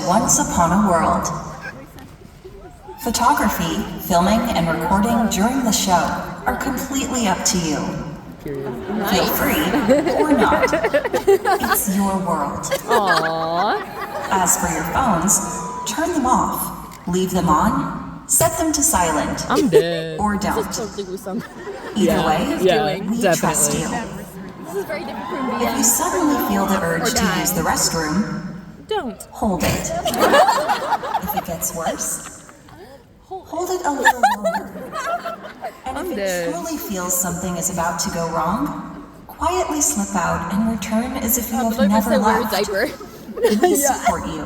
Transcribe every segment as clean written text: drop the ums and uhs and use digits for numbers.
Once Upon a World. Photography, filming, and recording during the show are completely up to you. Feel free or not. It's your world. Aww. As for your phones, turn them off, leave them on, set them to silent. I'm dead. Or don't. Either way, we trust you. This is very different from If you suddenly feel the urge to use the restroom, Don't. hold it. If it gets worse, hold it a little longer. And if it truly feels something is about to go wrong, quietly slip out and return as if you have never left. We support you.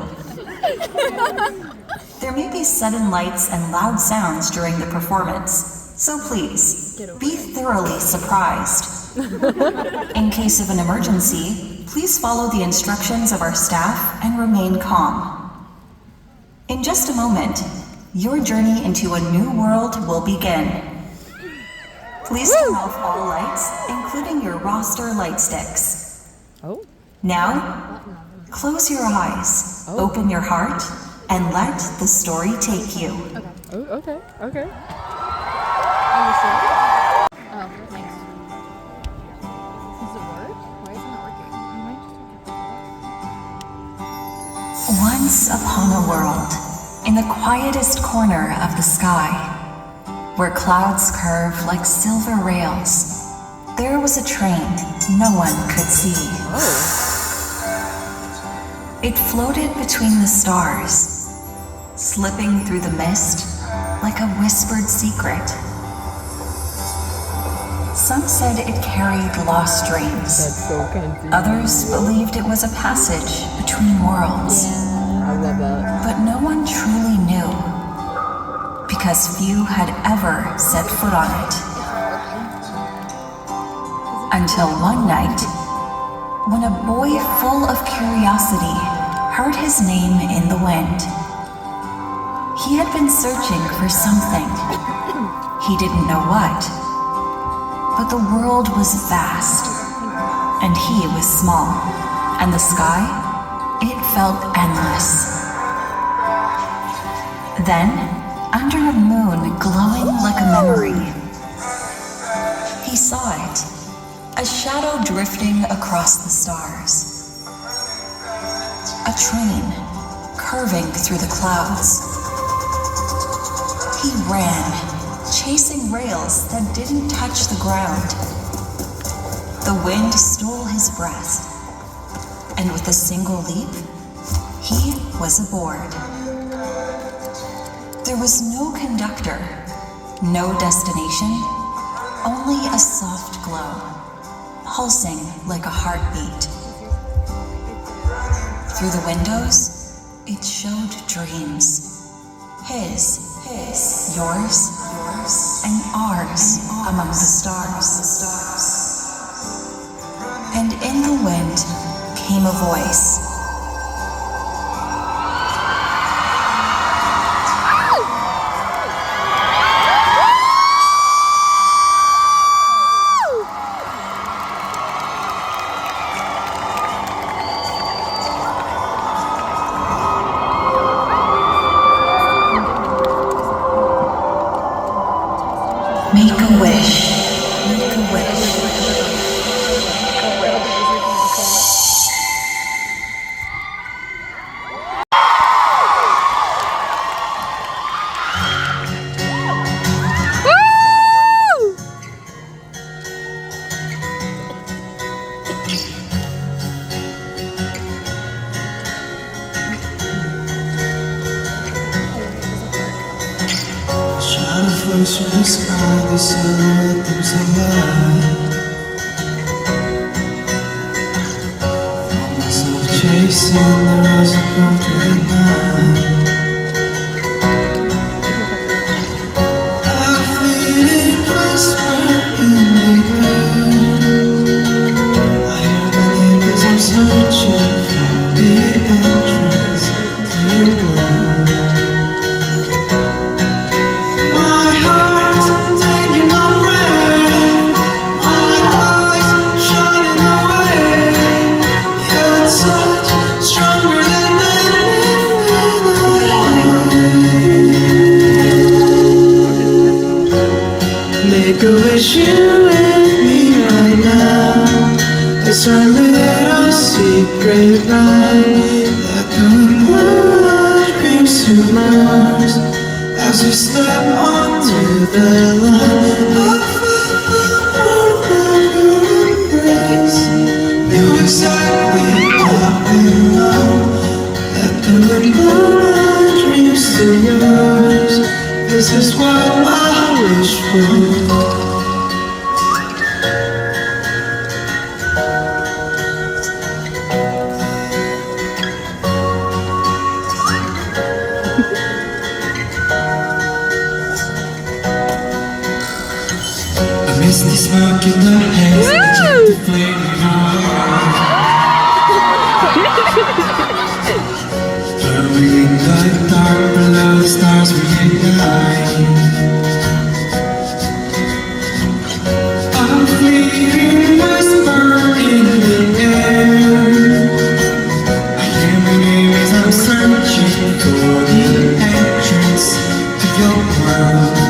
There may be sudden lights and loud sounds during the performance, so please, be thoroughly surprised. In case of an emergency, please follow the instructions of our staff and remain calm. In just a moment, your journey into a new world will begin. Please turn off all lights, including your roster light sticks. Oh. Now, close your eyes, open your heart, and let the story take you. Oh, okay. Okay. Are you sure? Oh, thanks. Does it work? Why isn't it working? Once upon a world, in the quietest corner of the sky, where clouds curve like silver rails, there was a train no one could see. It floated between the stars, slipping through the mist like a whispered secret. Some said it carried lost dreams. That's so confusing. Others believed it was a passage between worlds. I love that. But no one truly knew, because few had ever set foot on it. Until one night, when a boy full of curiosity heard his name in the wind. He had been searching for something. He didn't know what. But the world was vast, and he was small, and the sky, it felt endless. Then, under a moon glowing like a memory, he saw it, a shadow drifting across the stars. A train curving through the clouds. He ran, chasing rails that didn't touch the ground. The wind stole his breath, and with a single leap, he was aboard. There was no conductor, no destination, only a soft glow, pulsing like a heartbeat. Through the windows, it showed dreams. His, yours, and ours among the stars. And in the wind came a voice. Make a wish. Make a wish. Shadow flows from the sky, the silhouette comes alive. Found myself chasing the rise of through the night. I feel it whisper in the air. I hear the name as I'm searching for the entrance to your world. Stronger than wish you with me right now. It's our little secret ride that the world dreams to Mars as we step onto the line. I felt your embrace, knew exactly what we want. Let the world dreams to yours. This is what I wish for. Misty smoke in the haze, the flaming heart. Blowing in the dark, below the stars we ignite. A fleeting whisper in the air. I hear my name as I'm searching for the entrance to your world.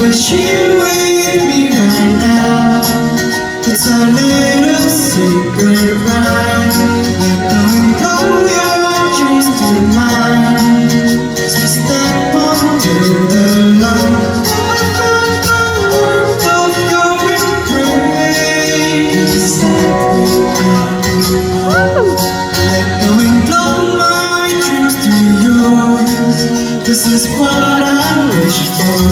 Wish you with me right now. It's our little secret ride. We're going from your dreams to mine as we step onto the line. The world of your embrace. Let the wind blow my dreams to yours. This is what I wish for.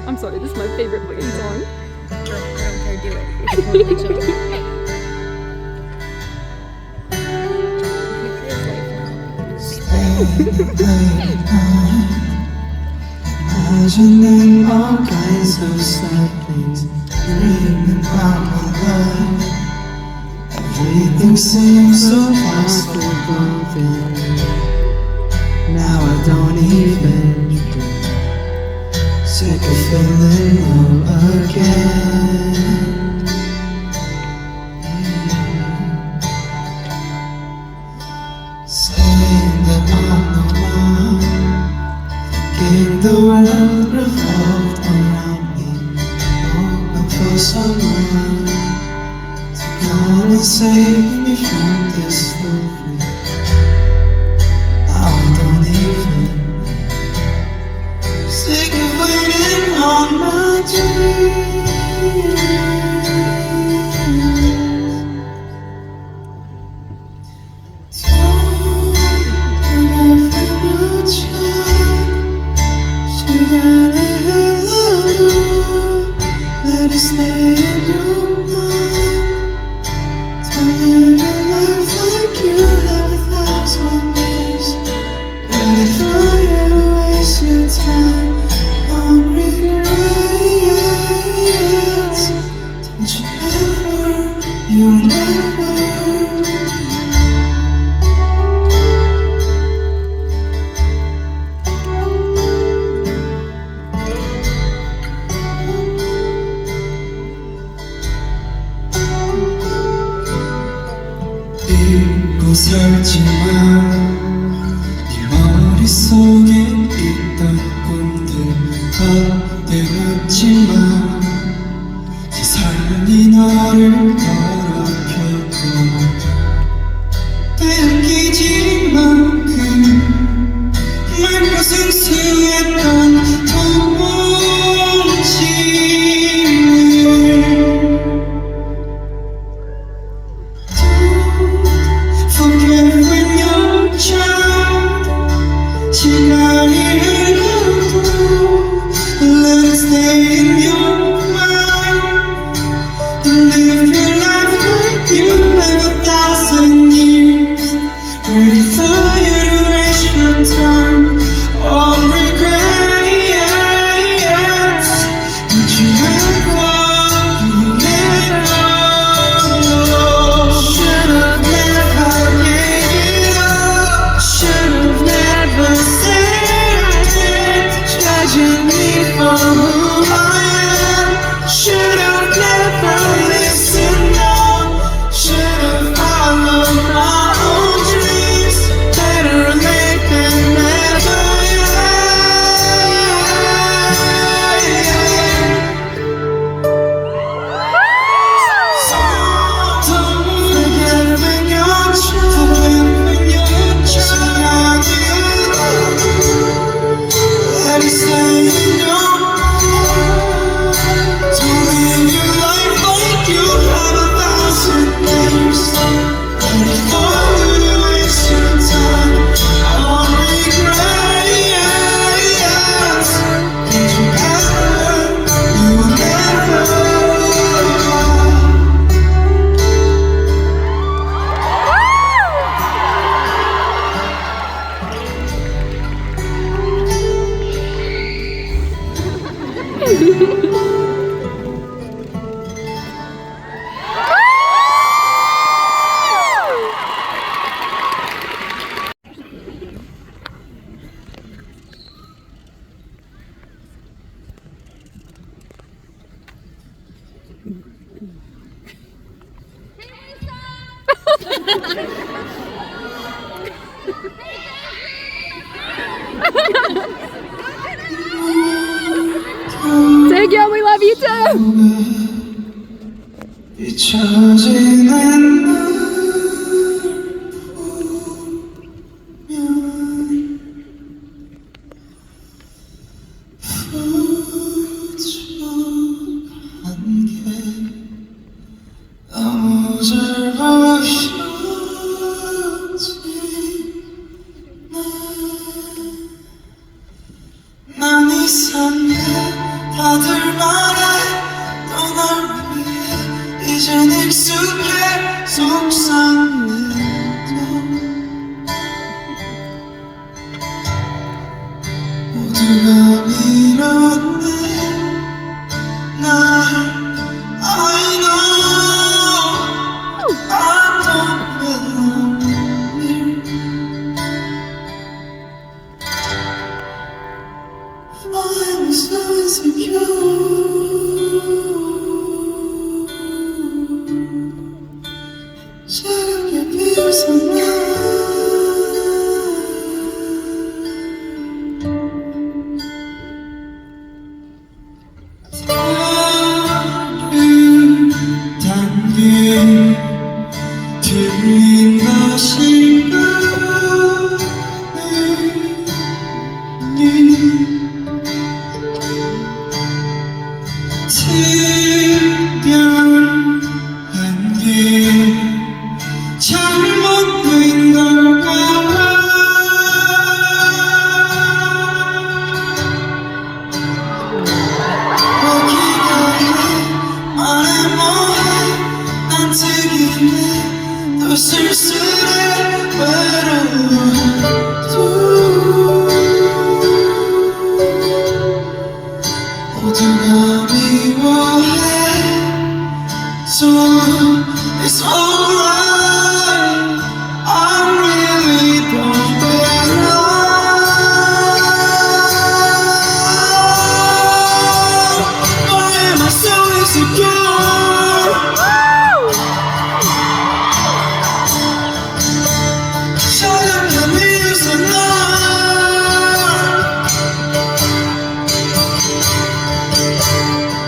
I'm sorry, this is my favorite fucking song. I don't care, do it. You should totally chill. Imagining all kinds of sad things, dreaming about my life. Everything seems so possible then. Now I don't even dream. Sick of feeling low again. Saying that I'm the one, thinking the world revolved around me, hoping for someone to come and save me from this story. Now I don't even. Sick of waiting on my dreams. Don't ever try. Should let it stay in your mind. Don't live your life like you have 1,000 years. Gotta throw it, waste your time on regrets. Don't you ever, you never. 잊고 살지만 네 머릿속에 있던 꿈들 헛되었지만 세상이 너를 더럽혀도 뺏기지 만큼 맑고 생생했던 동심을 시간이 흘러도 Jaekyung, we love you too. 잊혀지는 날 부족한 게 너무 잘 보였지. 난 이상해 다들 말해 또 날 위해 이젠 익숙해 속상해도 모두가 밀어내 날 I know I don't belong here. I'm so insecure. 차갑게 비웃어 나 단계 들린 것일까 특별한 게 잘못된 걸까 포기가 해 말해 뭐해 난 특이해 또 쓸쓸해 외로워도 모두가 미워해 So it's alright I really don't belong. Why am I so insecure? 차갑게 미웃어 날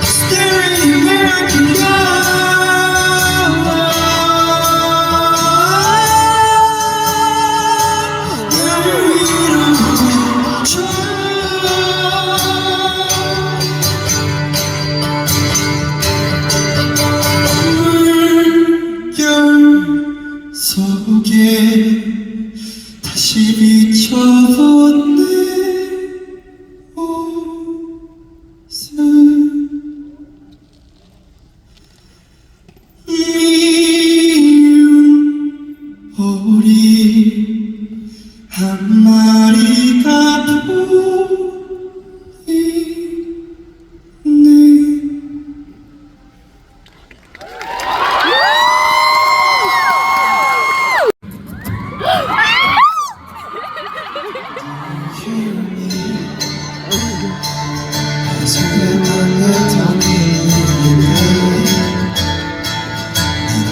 Staring where I can go. 속에 다시 비춰본 내 모습 미운 오리 한 마리가 보이네.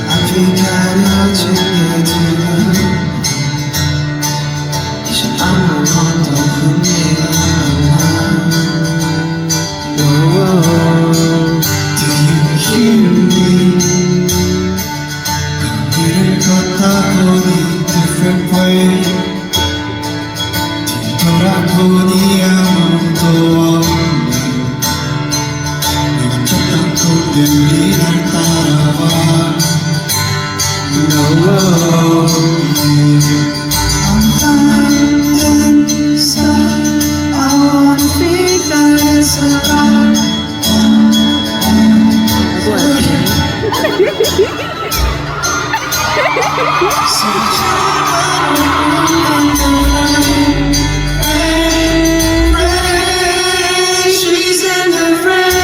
앞이 가려진 게 두려워 이제 아무것도 흥미가 안 나. Do you hear me? 거리를 걷다 보니 different way 뒤돌아보니 아무도 없네. 내가 쫓던 꽃들이 날 따라와. No, I'm fine inside. I wanna be that's alright. She's in the rain.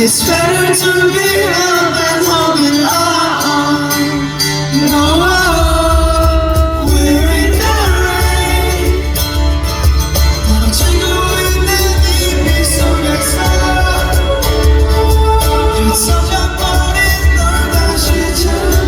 It's better to be held than holding on. No, we're in the rain. Wanna take away the deep so that's all. It's such a body, Lord, that she took.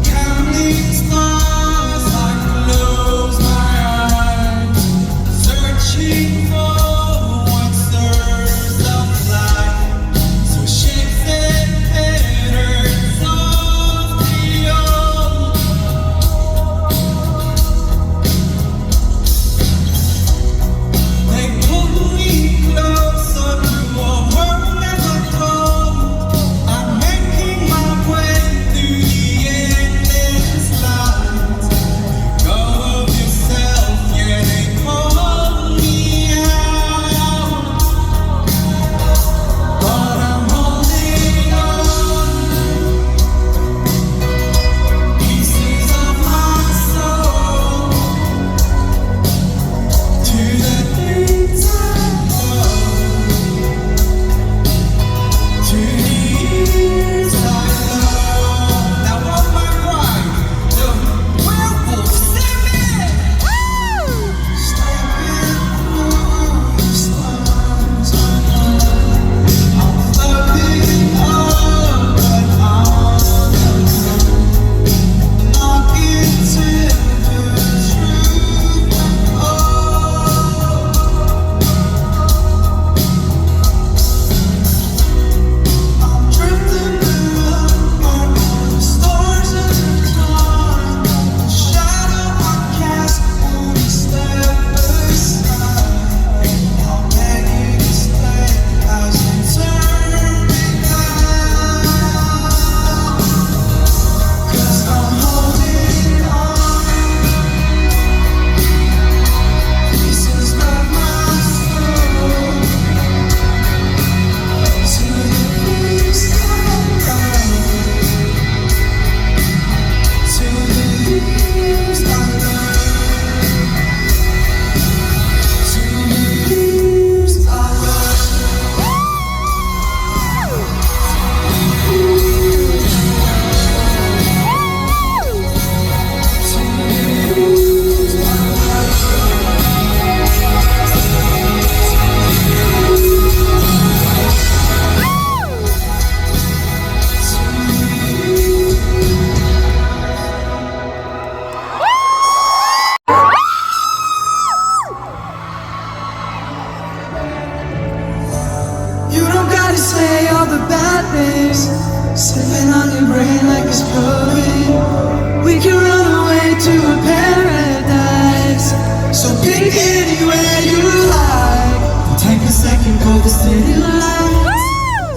Counting stars like close my eyes. Sipping on your brain like it's broken. We can run away to a paradise. So pick anywhere you like. Take a second for the city lights.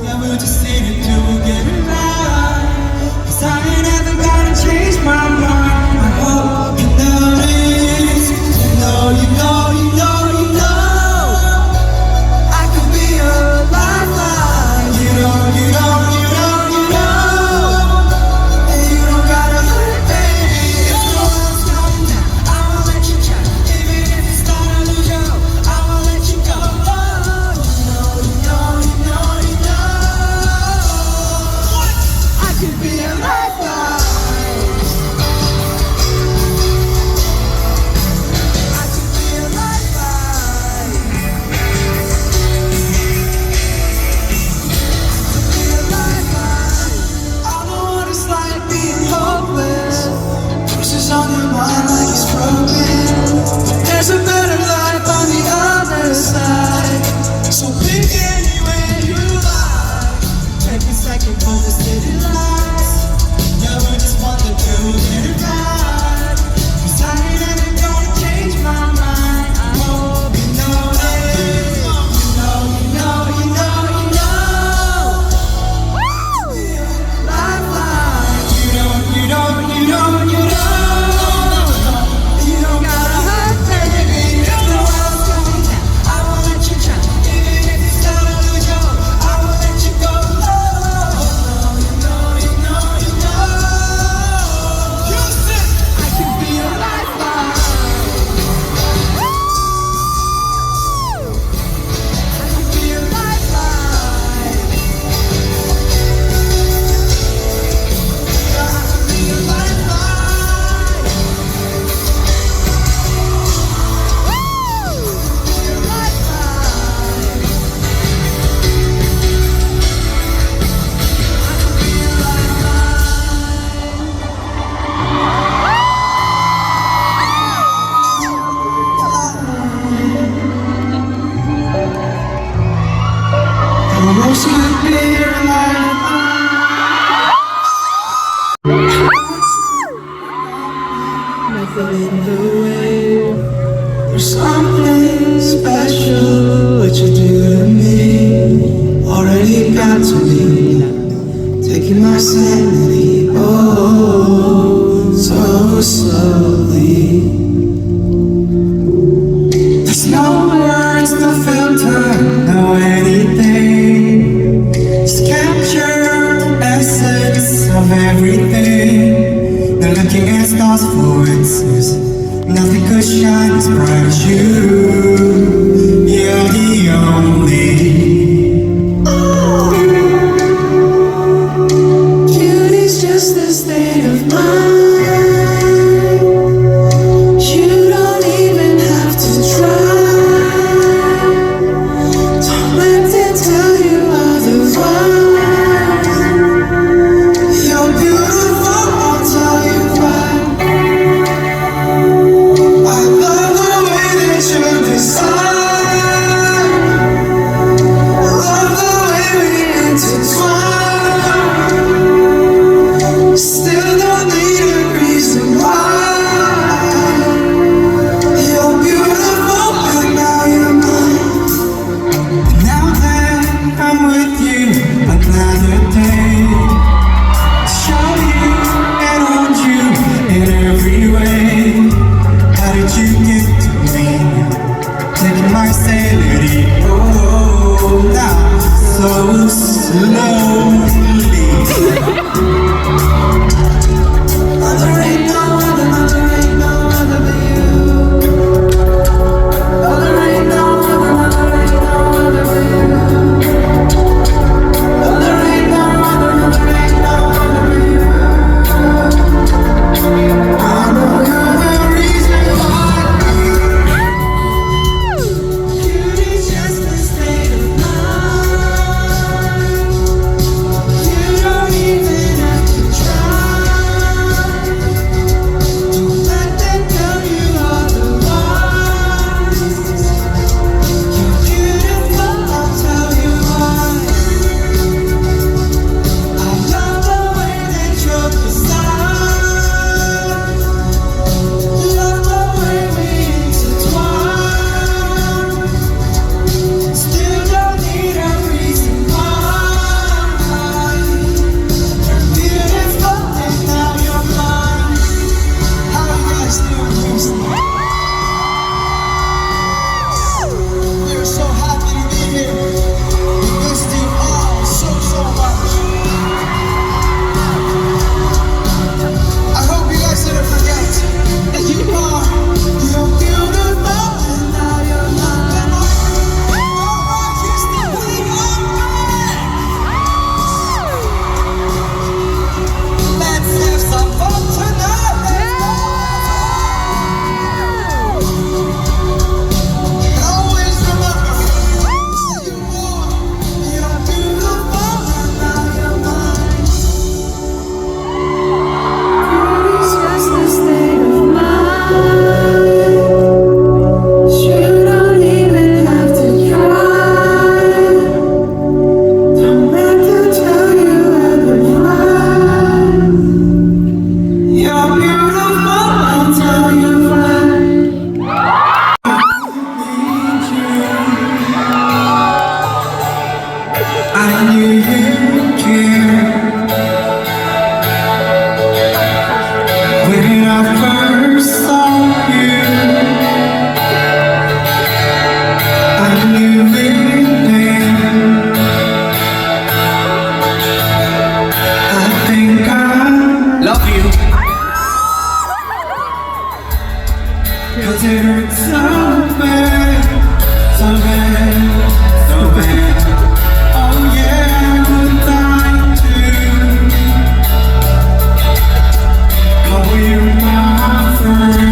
Yeah, we'll just sit it till we get it right. 'Cause I ain't ever gonna change my mind. I hope you notice. You know, you know, you know, you know. I could be a lifeline. You know, you know, you know, you know. And you don't gotta hurt, baby. If the world's going down, I won't let you try. Even if it's not a lose you, I won't let you go. You know, you know, you know, you know. I could be a lifeline. I could be a lifeline. Be a lifeline. I know what it's like being hopeless. Bruises on your mind like it's broken. There's a better life on the other side. So pick anywhere you like. Take a second for the city lights. Yeah, we just want the two get it right. 'Cause I ain't ever gonna change my mind. I hope you know this. You know, you know, you know, you know. Lifeline. You know, you know, you know, you know. You don't gotta hurt, baby. If the world's going down, I won't let you drown. Even if it's not a lose you, I won't let you go. You know, you know, you know. Houston, I could be a lifeline. I could be a lifeline. I could be a lifeline. Be a lifeline. Almost could be a lifeline. Nothing in the way. There's something special what you do to me. Already got to me, taking my sanity. Oh, so slowly. There's no words, no filter, no anything. Just capture the essence of everything. They're looking at stars for answers. Nothing could shine as bright as you. You're the only. Beauty's just a state of mind. You don't even have to try. Don't let them tell you otherwise. You're beautiful, I'll tell you why. I love the way that you decide. I love the way we intertwine. Still don't need a reason why. You're beautiful, but now you're mine. And now that I'm with you another day, show you and hold you in every way. How did you get to me? Taking my sanity, oh, now so slowly. There ain't no other, there ain't no other but you. Oh, there ain't no other, there ain't no other but you. Oh, there ain't no other, there ain't no other but you. I know you're the reason why. Beauty's just a state of mind. didn't care when I first saw you. I knew it then. I think I love you, 'cause it hurts so bad, so bad, so bad. Oh yeah, I would like to call you my friend.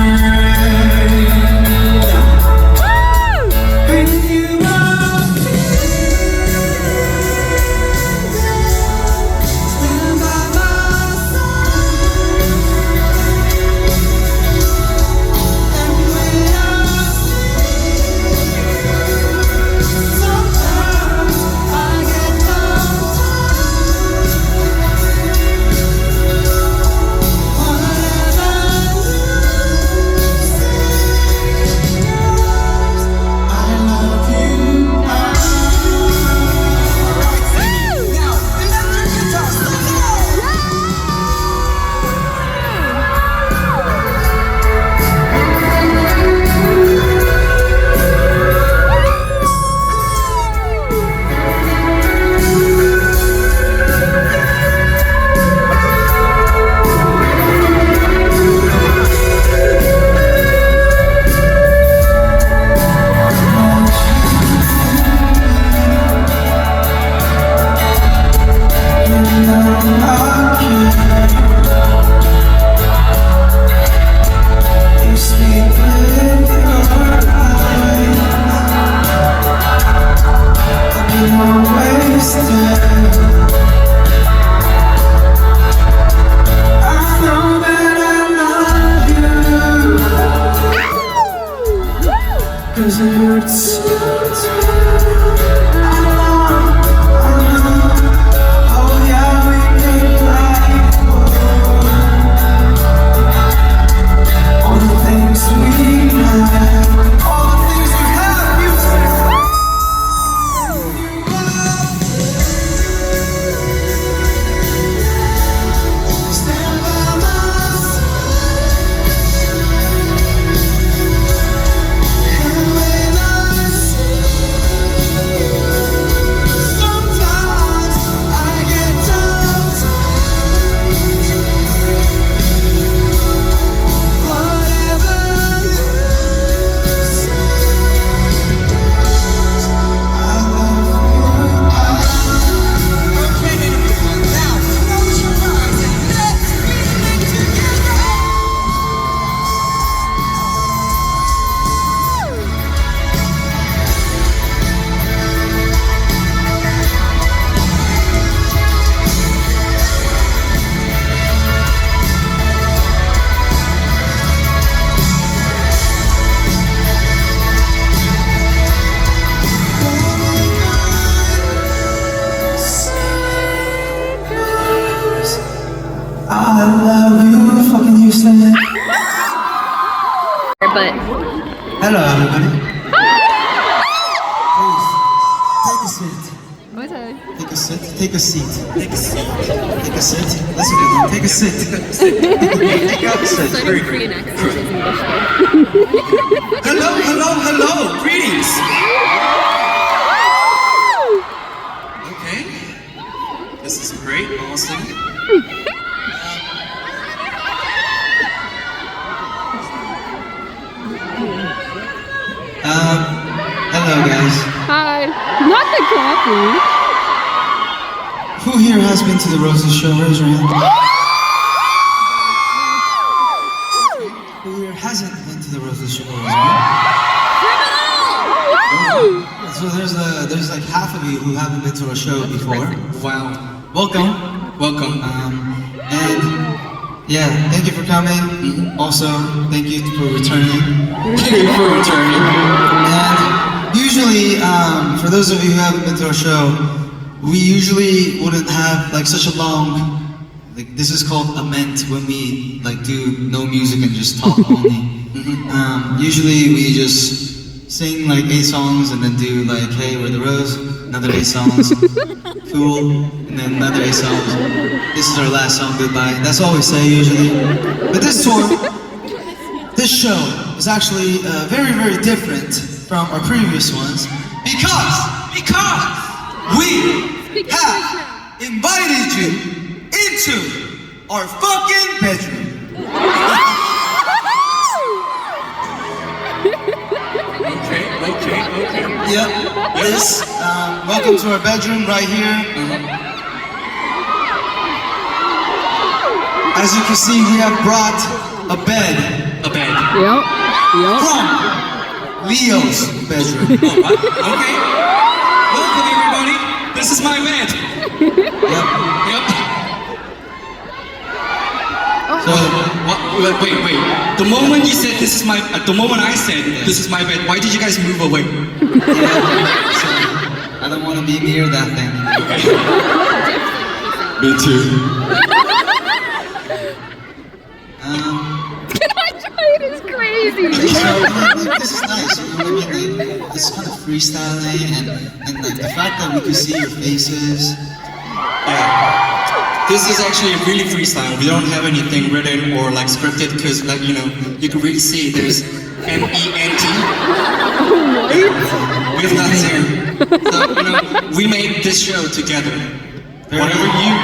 And you are stand by my side. And when I sometimes I get Cause it hurts so oh yeah, we can fly all the things we have, all the things we have, you say. Stand by my I love you, fucking Houston. But Hello, everybody. Please, take a seat. okay. Take a seat. Take a seat. Take a seat. Take a seat. Listen to me. Take a seat. Take a seat. Very good. Hello, hello, hello. Greetings. Okay. This is great. Awesome. Hello guys. Hi. Not the coffee. Who here has been to the Roses show? Raise your hand. Who here hasn't been to the Roses show? Raise your hand. So there's like half of you who haven't been to a show before. Wow. Welcome. Welcome. And yeah, thank you for coming. Also, thank you for returning. Thank you for returning. And usually, for those of you who haven't been to our show, we usually wouldn't have like such a long, like this is called a ment when we like do no music and just talk only. Usually we just sing like 8 songs and then do like, hey, we're the Rose, another 8 songs, cool, and then another 8 songs. This is our last song, goodbye. That's all we say usually. But this tour, this show is actually very, very different from our previous ones because we have invited you into our fucking bedroom. Okay. Yep. This, welcome to our bedroom right here. As you can see, we have brought a bed Yep. from Leo's bedroom. Okay. Welcome everybody. This is my bed. Yep. Yep. So, Wait. The moment you said this is my, the moment I said this is my bed, why did you guys move away? so I don't want to be near that thing. Me too. It is crazy. So, this is nice, you know what I mean? Like, it's kind of freestyling and like the fact that we can see your faces. Yeah. This is actually really freestyle. We don't have anything written or like scripted because like, you know, you can really see there's MENT. We have nothing here. So, you know, we made this show together. Whatever you,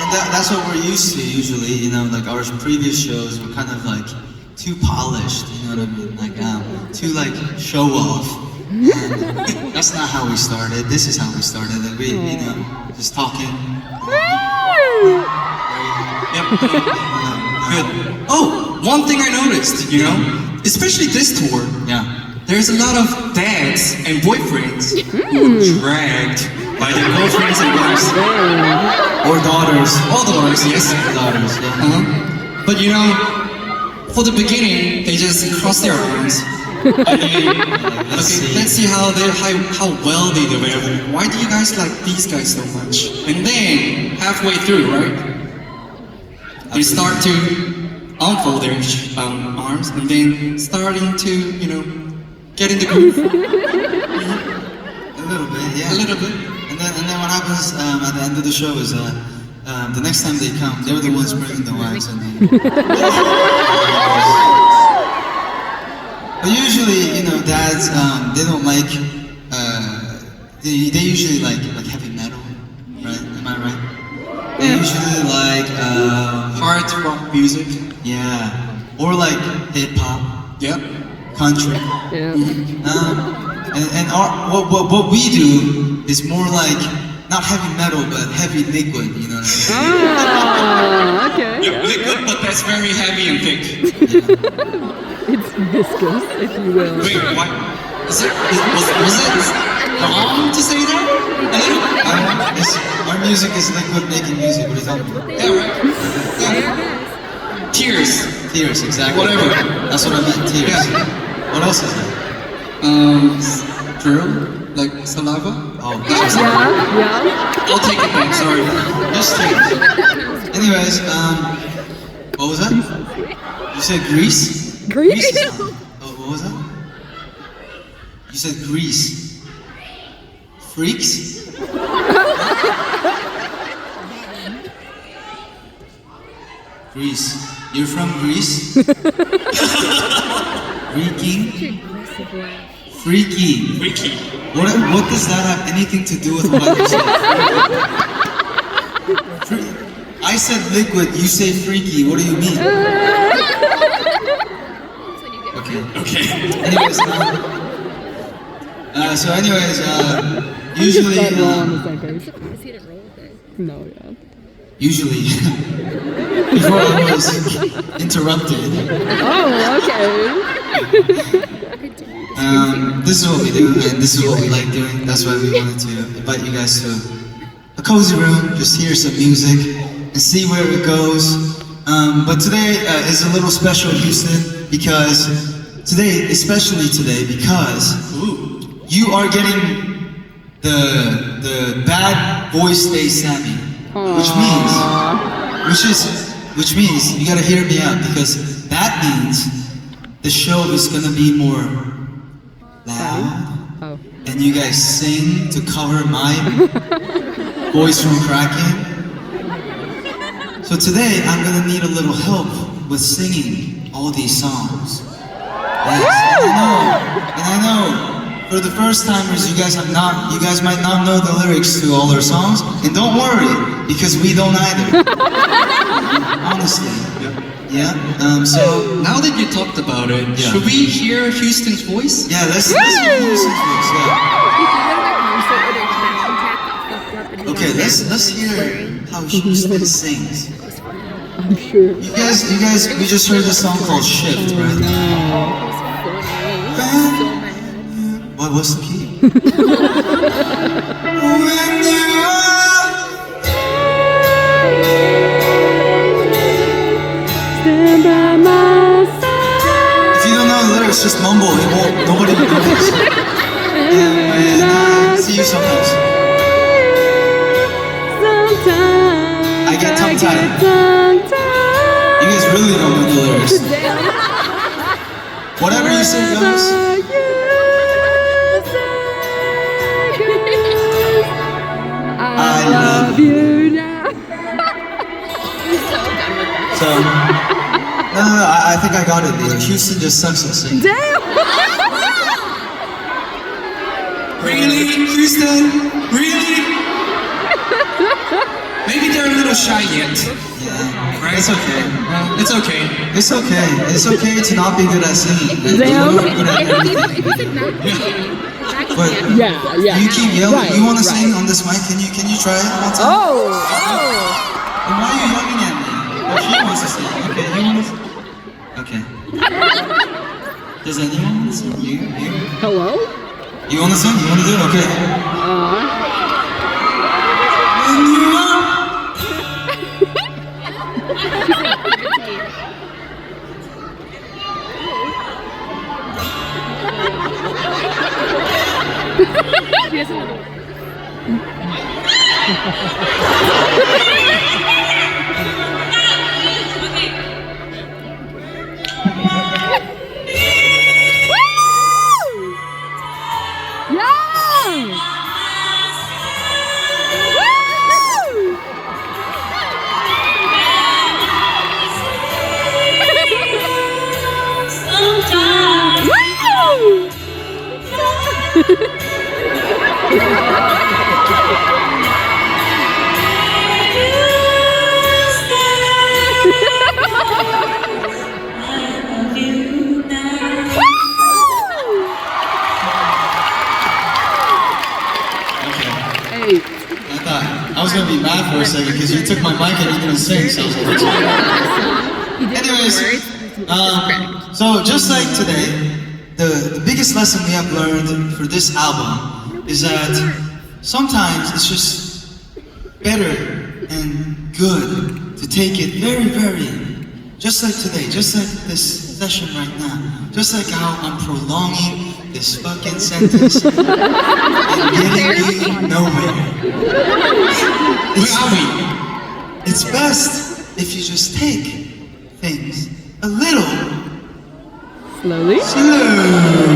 And that's what we're used to usually, you know, like our previous shows were kind of like too polished, you know what I mean? Like, too like show off. And that's not how we started. This is how we started. Like we, you know, just talking. Yep. Good. Oh, one thing I noticed, you know, especially this tour, Yeah. there's a lot of dads and boyfriends who are dragged by their girlfriends and wives. Or daughters. All daughters, yes. Daughters, yeah. But you know, for the beginning, they just cross their arms. And they, let's see how well they do it. Why do you guys like these guys so much? And then halfway through, right? They start to unfold their arms and then starting to, you know, get in the groove. A little bit, yeah. A little bit. And then what happens at the end of the show is the next time they come, they're the ones bringing the wives and then. But usually, you know, dads, they don't like, they usually like heavy metal, right? Am I right? They usually like, Hard rock music. yeah, or like hip hop, Yep. country. Yeah. And what we do is more like, not heavy metal, but heavy liquid, you know what I mean? Ah, okay. Yeah, liquid, but that's very heavy and thick. It's viscous, if you will. Wait, what? Was it wrong to say that? Our music is liquid making music, what are you talking about? Yeah, right. Yeah. Tears. Tears, exactly. Whatever. That's what I meant, tears. Yeah. What else is that? Drill? Like saliva? Oh, Yeah. I'll take it back, sorry. just tears. Anyways, what was that? You said Greece? Greece? Oh, what was that? You said Greece. Freaks? Greece. You're from Greece? Freaking? Freaky. Wiki. What does that have anything to do with what I just said? I said liquid, you say freaky. What do you mean? Okay. Anyways, usually, No, yeah. usually, before I was interrupted, Oh, okay. this is what we do, and this is what we like doing. That's why we wanted to invite you guys to a cozy room, just hear some music, and see where it goes. But today is a little special, Houston, because especially today, because you are getting the bad voice day Sammy, which means you gotta hear me out, because that means the show is gonna be more loud, Oh. and you guys sing to cover my voice from cracking. So today I'm gonna need a little help with singing all these songs. Yes, and I know, for the first timers, you guys might not know the lyrics to all our songs, and don't worry, because we don't either. Honestly. Yeah. So Now that you talked about it, Yeah. should we hear Houston's voice? yeah, let's hear Houston's voice. Yeah. Okay, let's hear how Houston sings. I'm sure. You guys, we just heard this song called Shift, right? What's the key? When you Stand by my side. If you don't know the lyrics, just mumble. It won't. Nobody will know this. And I see you sometimes. Sometimes I get tongue-tied. tongue-tied. You guys really don't know the lyrics. Whatever you say goes. I love you now. So, no, I think I got it. Houston just sucks at singing. Damn. Really? Houston? Really? Maybe they're a little shy yet. Yeah, Right? it's okay. It's okay. It's okay. It's okay to not be good at singing. Damn. You're good at everything. But Yeah. you keep yelling. Right, You want to right. sing on this mic? Can you try it one time? Oh. And why are you yelling at me? Oh, she wants to sing. Okay, you want to sing? Okay. Does anyone want to sing? You? Hello? You want to sing? You want to do it? Okay. When you are Hey. I was gonna be mad for a second because you took my mic and you didn't sing, so I was like, anyways, so just like today, the biggest lesson we have learned for this album is that sometimes it's just better and good to take it very, very, just like today, just like this session right now, just like how I'm prolonging this fucking sentence and getting you nowhere. Where are we? It's best if you just take things a little Slowly. slow.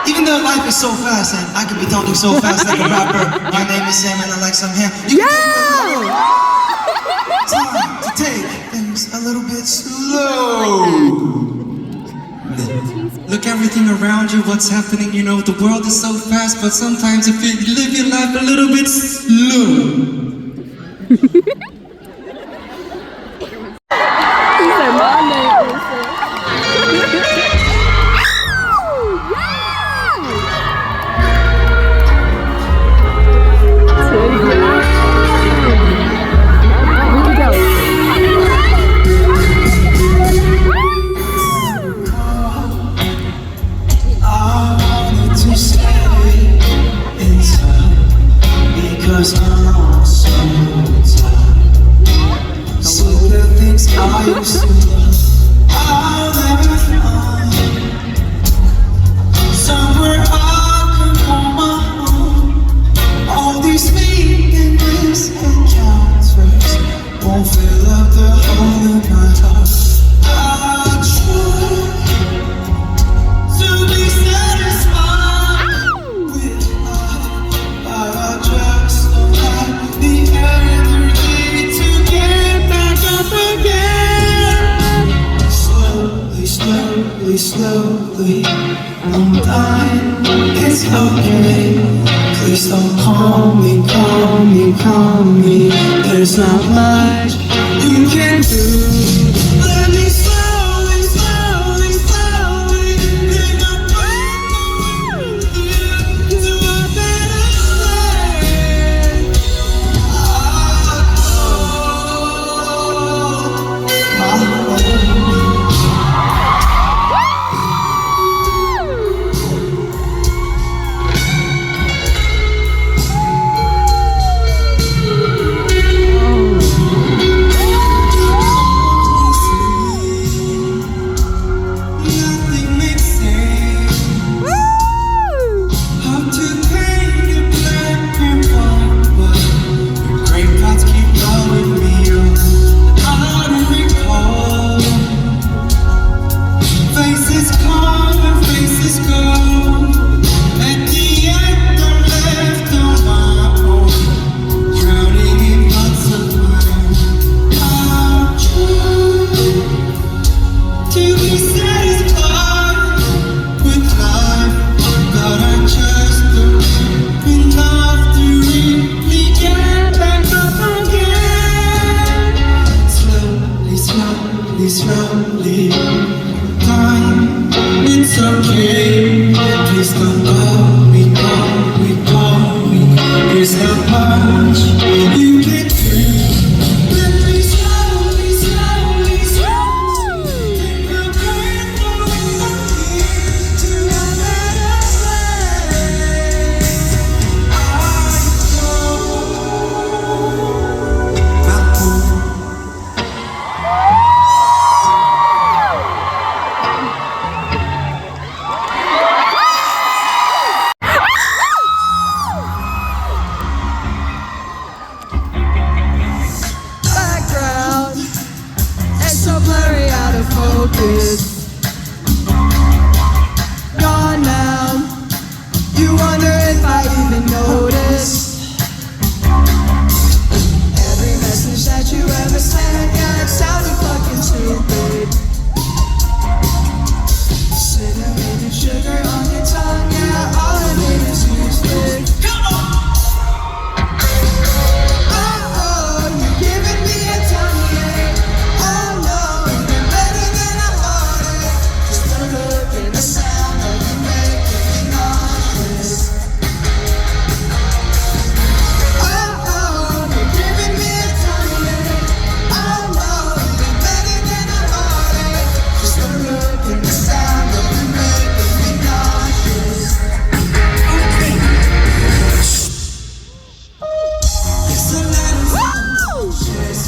Even though life is so fast and I could be talking so fast like a rapper, my name is Sam and I like some hair. You can take time to take things a little bit slow. Look everything around you, what's happening, you know, the world is so fast, but sometimes if you live your life a little bit slow. He said my name is Because I'm so tired. So the things I used to love, I'll never find. Somewhere I can call my home. All these meaningless encounters won't fill up the hole in my heart. it's okay. Please don't call me, call me, call me. There's not much you can do. Let me slowly, slowly, slowly pick up with you to a better place. My way. Nothing makes sense. How to paint it black and white, but the great thoughts keep blowing me up. I don't recall. Faces come and faces go. At the end, I'm left on my own, drowning in thoughts of mine. I'll try to be satisfied with life, but I just don't have enough to really get back up again. Slowly, slowly, slowly, time, it's okay. Please don't call me, call me, call me. There's not much you can do. Let me slowly, slowly, slowly take a breath away to a better place. Background, it's so blurry, out of focus. Gone now, you wonder if I even noticed. Every message that you ever sent, yeah, it sounded fucking stupid. Cinnamon and sugar on your tongue, yeah, all of it is useless. Oh, you're giving me a tummy ache. Oh no, you're better than I wanted. Just the look and the sound of you making me nauseous. Oh, you're giving me a tummy ache. Oh no, you're better than I wanted. Just the look and the sound of you making me nauseous. It's a little nauseous.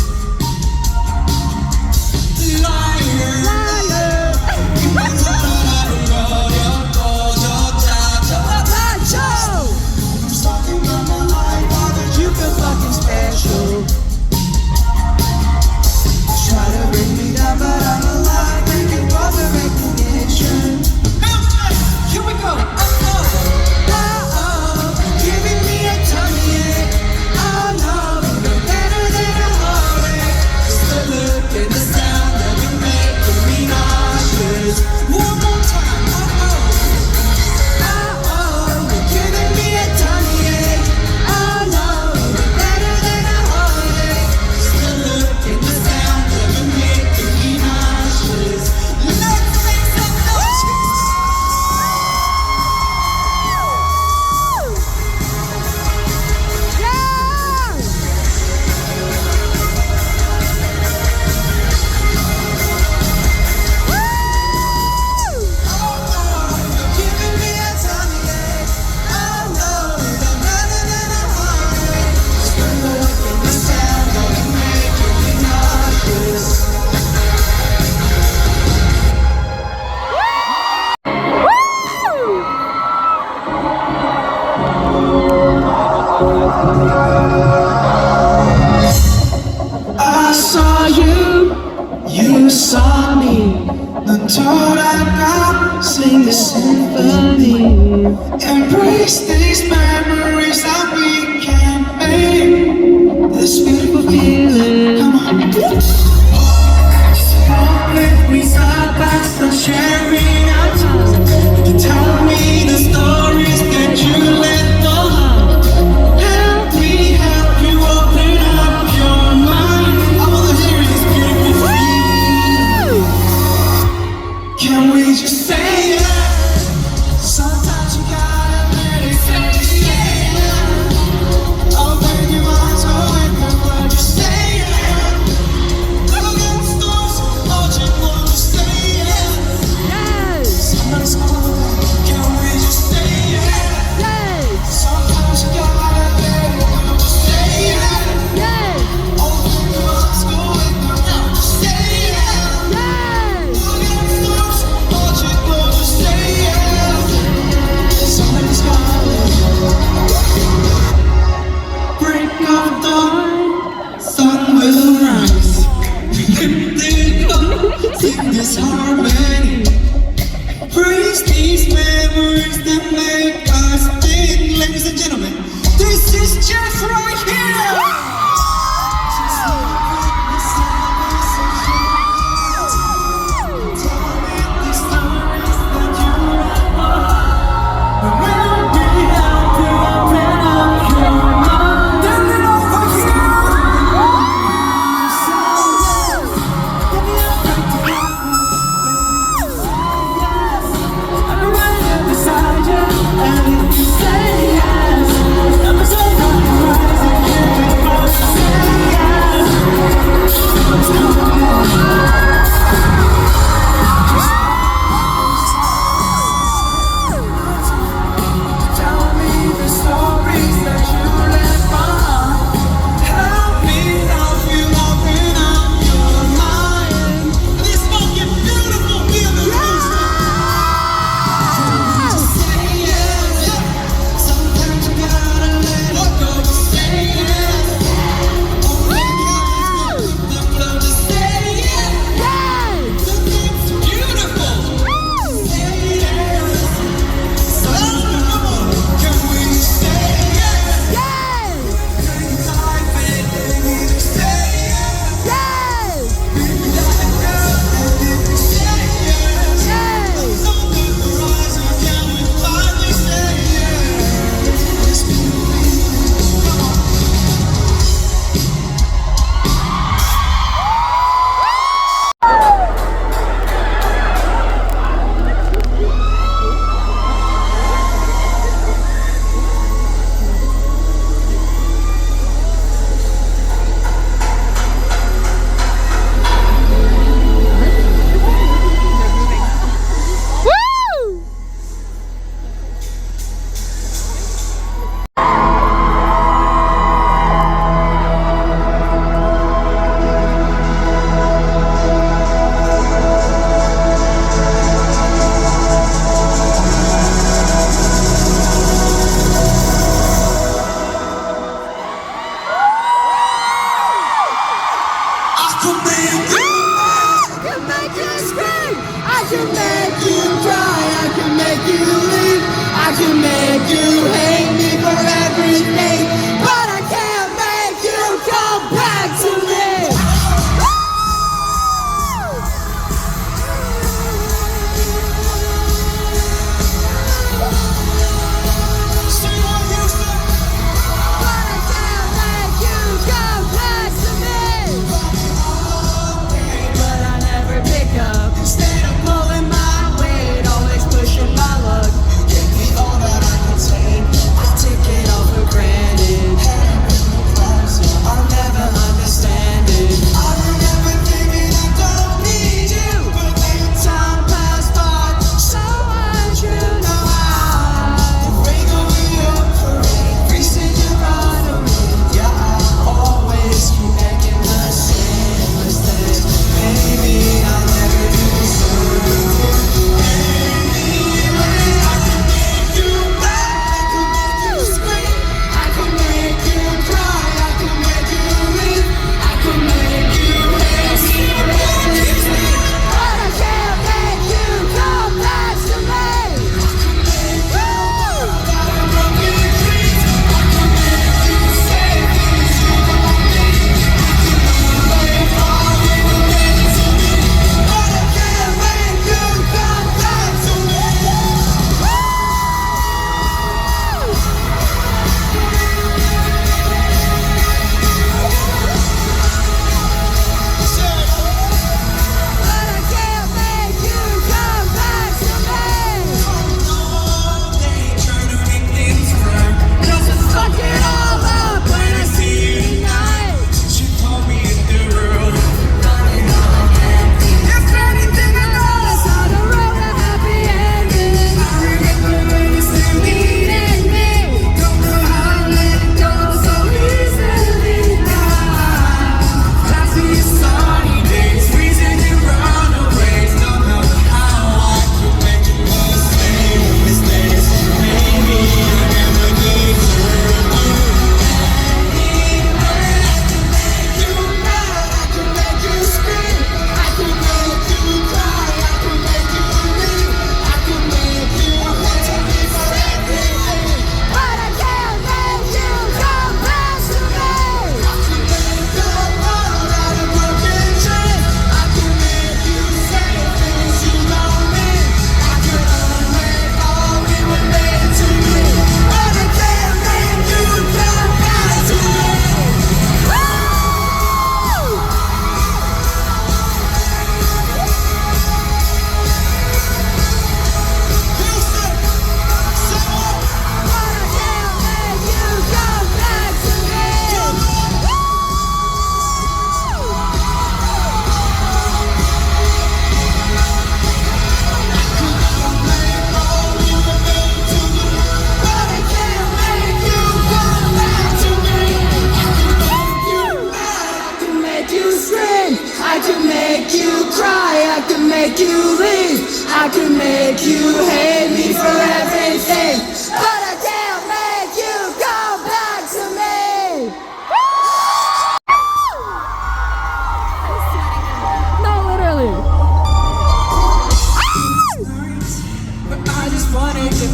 One more time, you're giving me a tummy ache. Oh no, you're better than I wanted. Just the look and the sound of you making me nauseous. Let's make some noise. You're giving me a tummy ache. Oh no, you're better than I wanted. Just the look and the sound of you making me nauseous. I saw you, you saw me. The toad I got, sing the symphony. Embrace these memories that we can make. This beautiful feeling. Come on. Just walk with me side by side, sharing our time. You can tell me the story.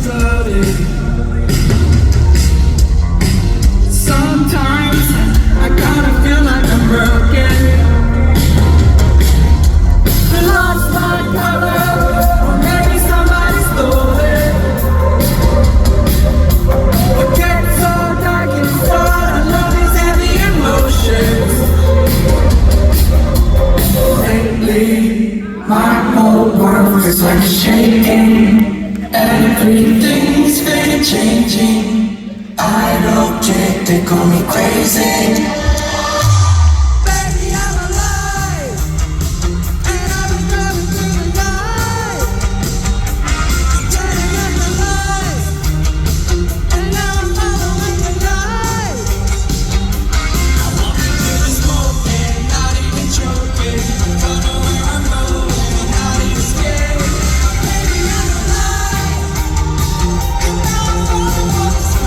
flooded. Sometimes I kinda feel like I'm broken. I lost my color, or maybe somebody stole it. It gets so dark inside, I love these heavy emotions. Lately, my whole world is like shaking. Everything's been changing. I don't care, they call me crazy. Baby, I'm alive, and I've been driving through the night, turning up the lights, and now I'm following the light. I walk into the smoke and not even choking. Don't know where I'm going, I'm not even scared. Baby, I'm alive, and now I'm falling for the sky.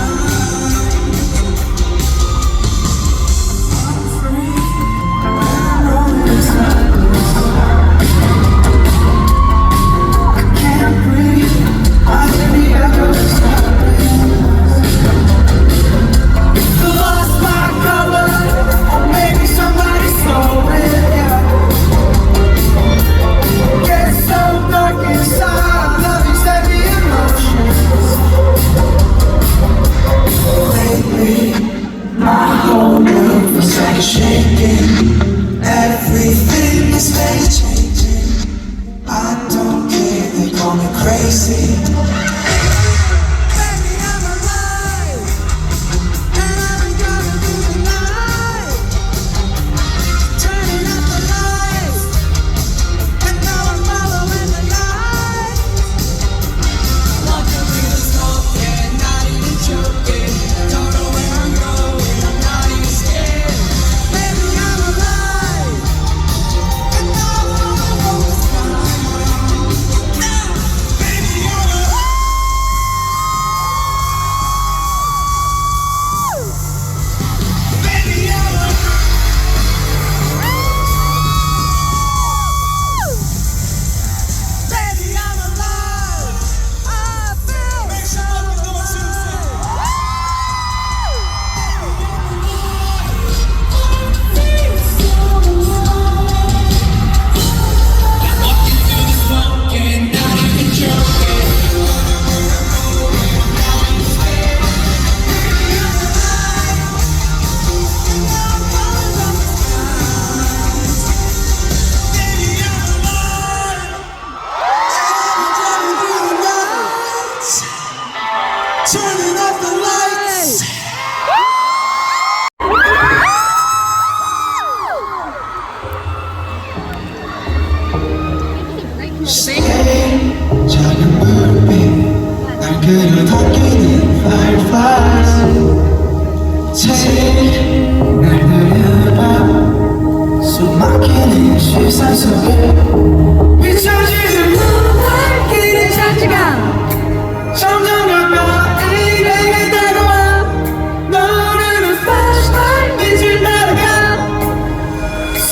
I'm free, and rolling inside. I can't breathe, I hear the echoes I lost my color, or maybe somebody stole it, yeah. Gets so dark inside, love these heavy emotions. Lately, my whole world feels like it's shaking. Everything is very changing. I don't care, they call me crazy. Baby, I'm alive, and I've been driving through the night, turning up the lights, and now I'm following the light. Walking through the smoke and not even choking. Don't know where I'm going, I'm not even scared. Baby, I'm alive, and now I'm falling for the sky. Baby, I'm alive. Baby, I'm alive. Baby, I'm alive. I feel so turning off the lights. 작은 불빛 날 그려당기는 fireflies. 제일 날 들여다 숨막히는 시선 속에 비춰지는 모든 장치가 점점 가까이 내게 다가와. 너는 flashlight 빛을 따라가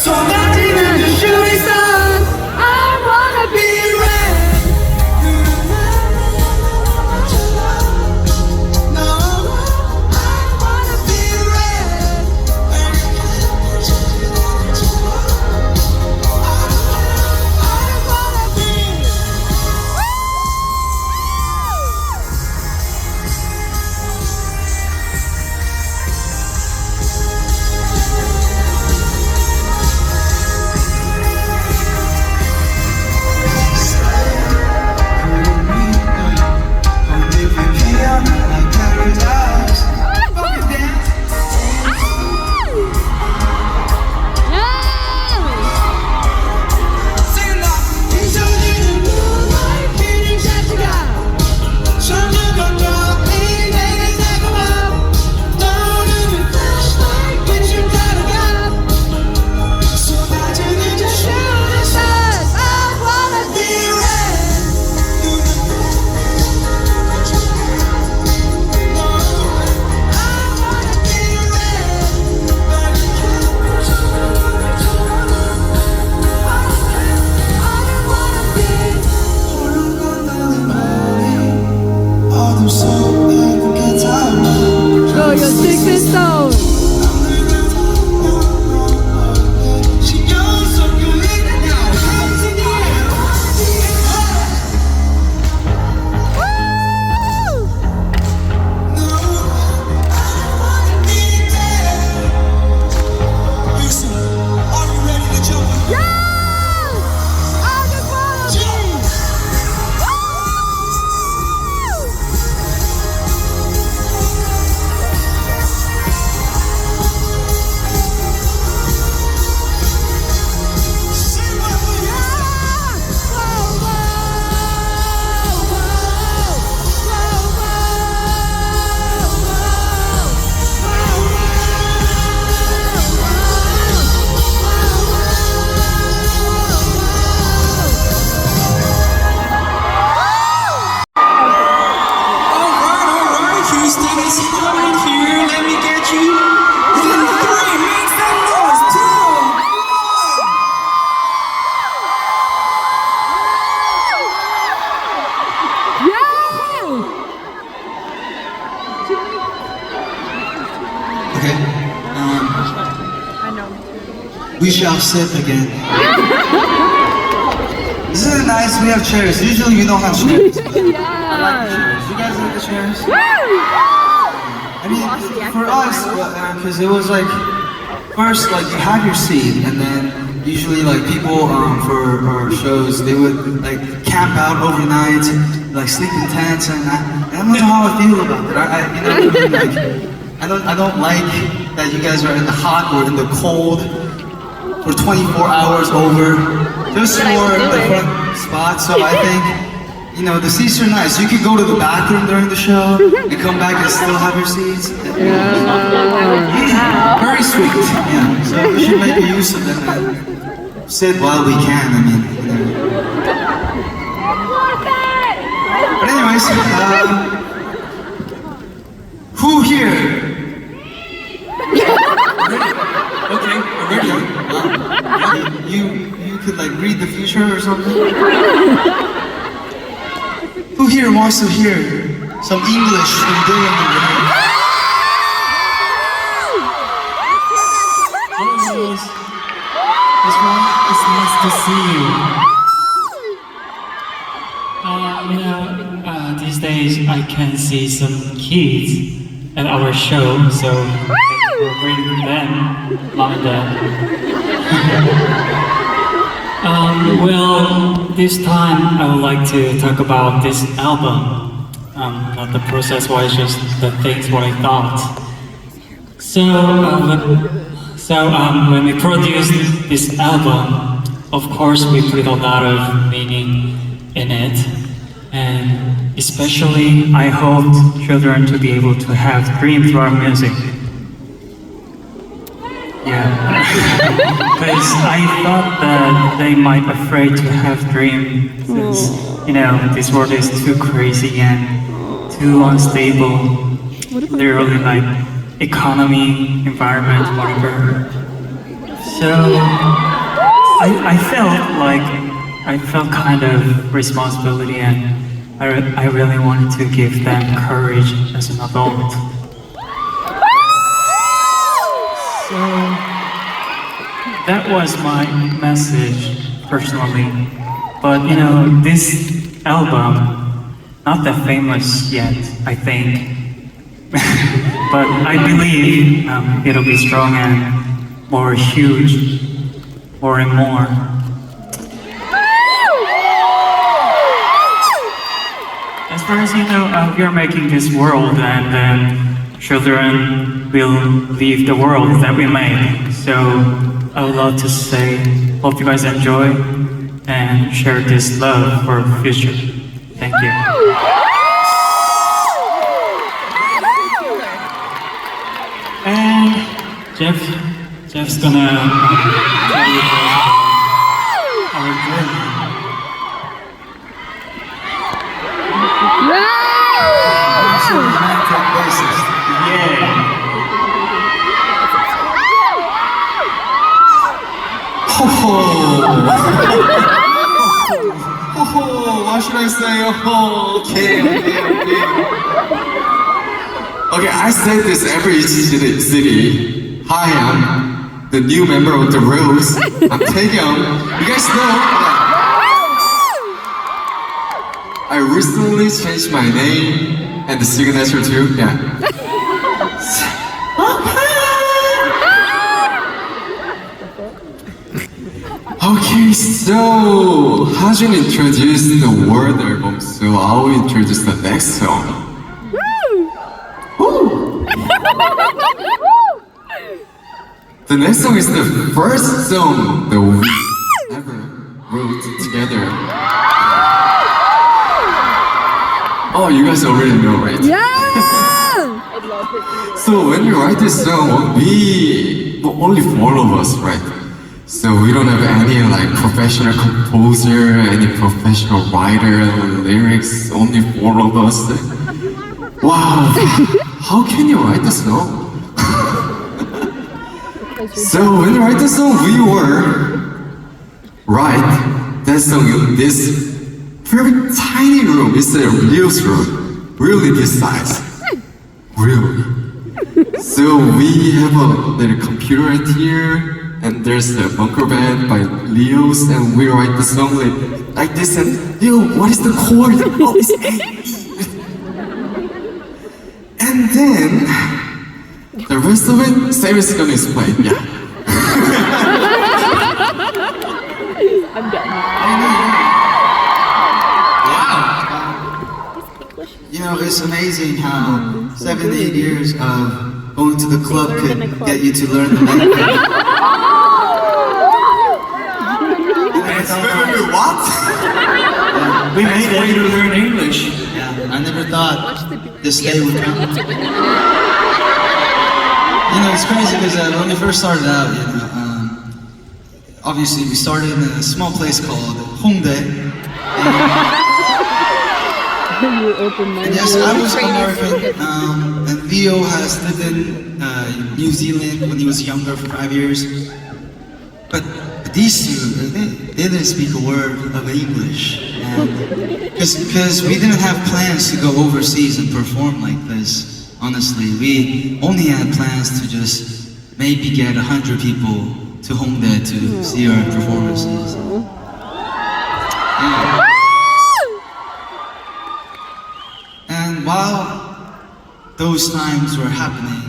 쏟아지는 the shooting star. I wanna be red. No, I wanna be red. I you're sticks and stones. She goes so good now. Hands in the air. No, I wanna be there. Listen, are you ready to jump? Houston is coming here. Let me get you. In 3, make some noise. 2, 1. Okay. We shall sit again. Isn't it nice? We have chairs. Usually we don't have chairs. I like the chairs. You guys like the chairs? I mean, for us, because it was like, first, like, you have your seat, and then usually, like, people for our shows, they would, like, camp out overnight, like, sleep in tents, and I don't know how I feel about it. I don't like that you guys are in the hot or in the cold for 24 hours over, just for the front spot, so I think, you know, the seats are nice. You could go to the bathroom during the show and come back and still have your seats. Very sweet. Yeah. So we should make use of them and sit while we can. I mean, you know. But anyways, who here? Okay, ready. You could like read the future or something. Who here wants to hear some English from Dylan? Hello, it's nice to see you. These days I can see some kids at our show, so we'll bring them along then. Well, this time I would like to talk about this album. Not the process-wise, just the things what I thought. So when we produced this album, of course we put a lot of meaning in it, and especially I hope children to be able to have dreams through our music. Yeah, because I thought that they might afraid to have dreams since, you know, this world is too crazy and too unstable. Literally like economy, environment, whatever. So I felt kind of responsibility, and I really wanted to give them courage as an adult. So that was my message personally. But you know, this album, not that famous yet, I think. But I believe it'll be strong and more huge, more and more. As far as you know, we are making this world, and then children will leave the world that we made. So I would love to say, hope you guys enjoy and share this love for the future. Thank you. And Jeff's gonna tell you about our journey. Yeah. What should I say? Okay. Okay, I say this every city. Hi, I'm the new member of the Rose. I'm Taekyung. You guys know, I recently changed my name and the signature too. Yeah. Okay, so Hajun introduced the World album, so I'll introduce the next song. Woo! The next song is the first song that we ever wrote together. Oh, you guys already know, right? So when we write this song, we only 4 of us, right? So we don't have any like professional composer, any professional writer, lyrics, only 4 of us. Wow, how can you write the song? So when we write the song, we write that song in this very tiny room. It's a real room, really this size, really. So we have a little computer right here. And there's a bunker band by Leo's, and we write the song like this. And Leo, what is the chord? Oh, it's A. And then the rest of it, Sam is gonna explain. Yeah. I'm done. Wow. You know, it's amazing how 7-8 years of going to the club could get you to learn the language. What? We made it to learn English. Yeah, I never thought this day would come. You know, it's crazy because when we first started out, you know, obviously we started in a small place called Hongdae. And yes, I was American, and Leo has lived in New Zealand when he was younger for 5 years. But these two, they didn't speak a word of English, because we didn't have plans to go overseas and perform like this. Honestly, we only had plans to just maybe get 100 people to Hongdae to see our performances. And while those times were happening,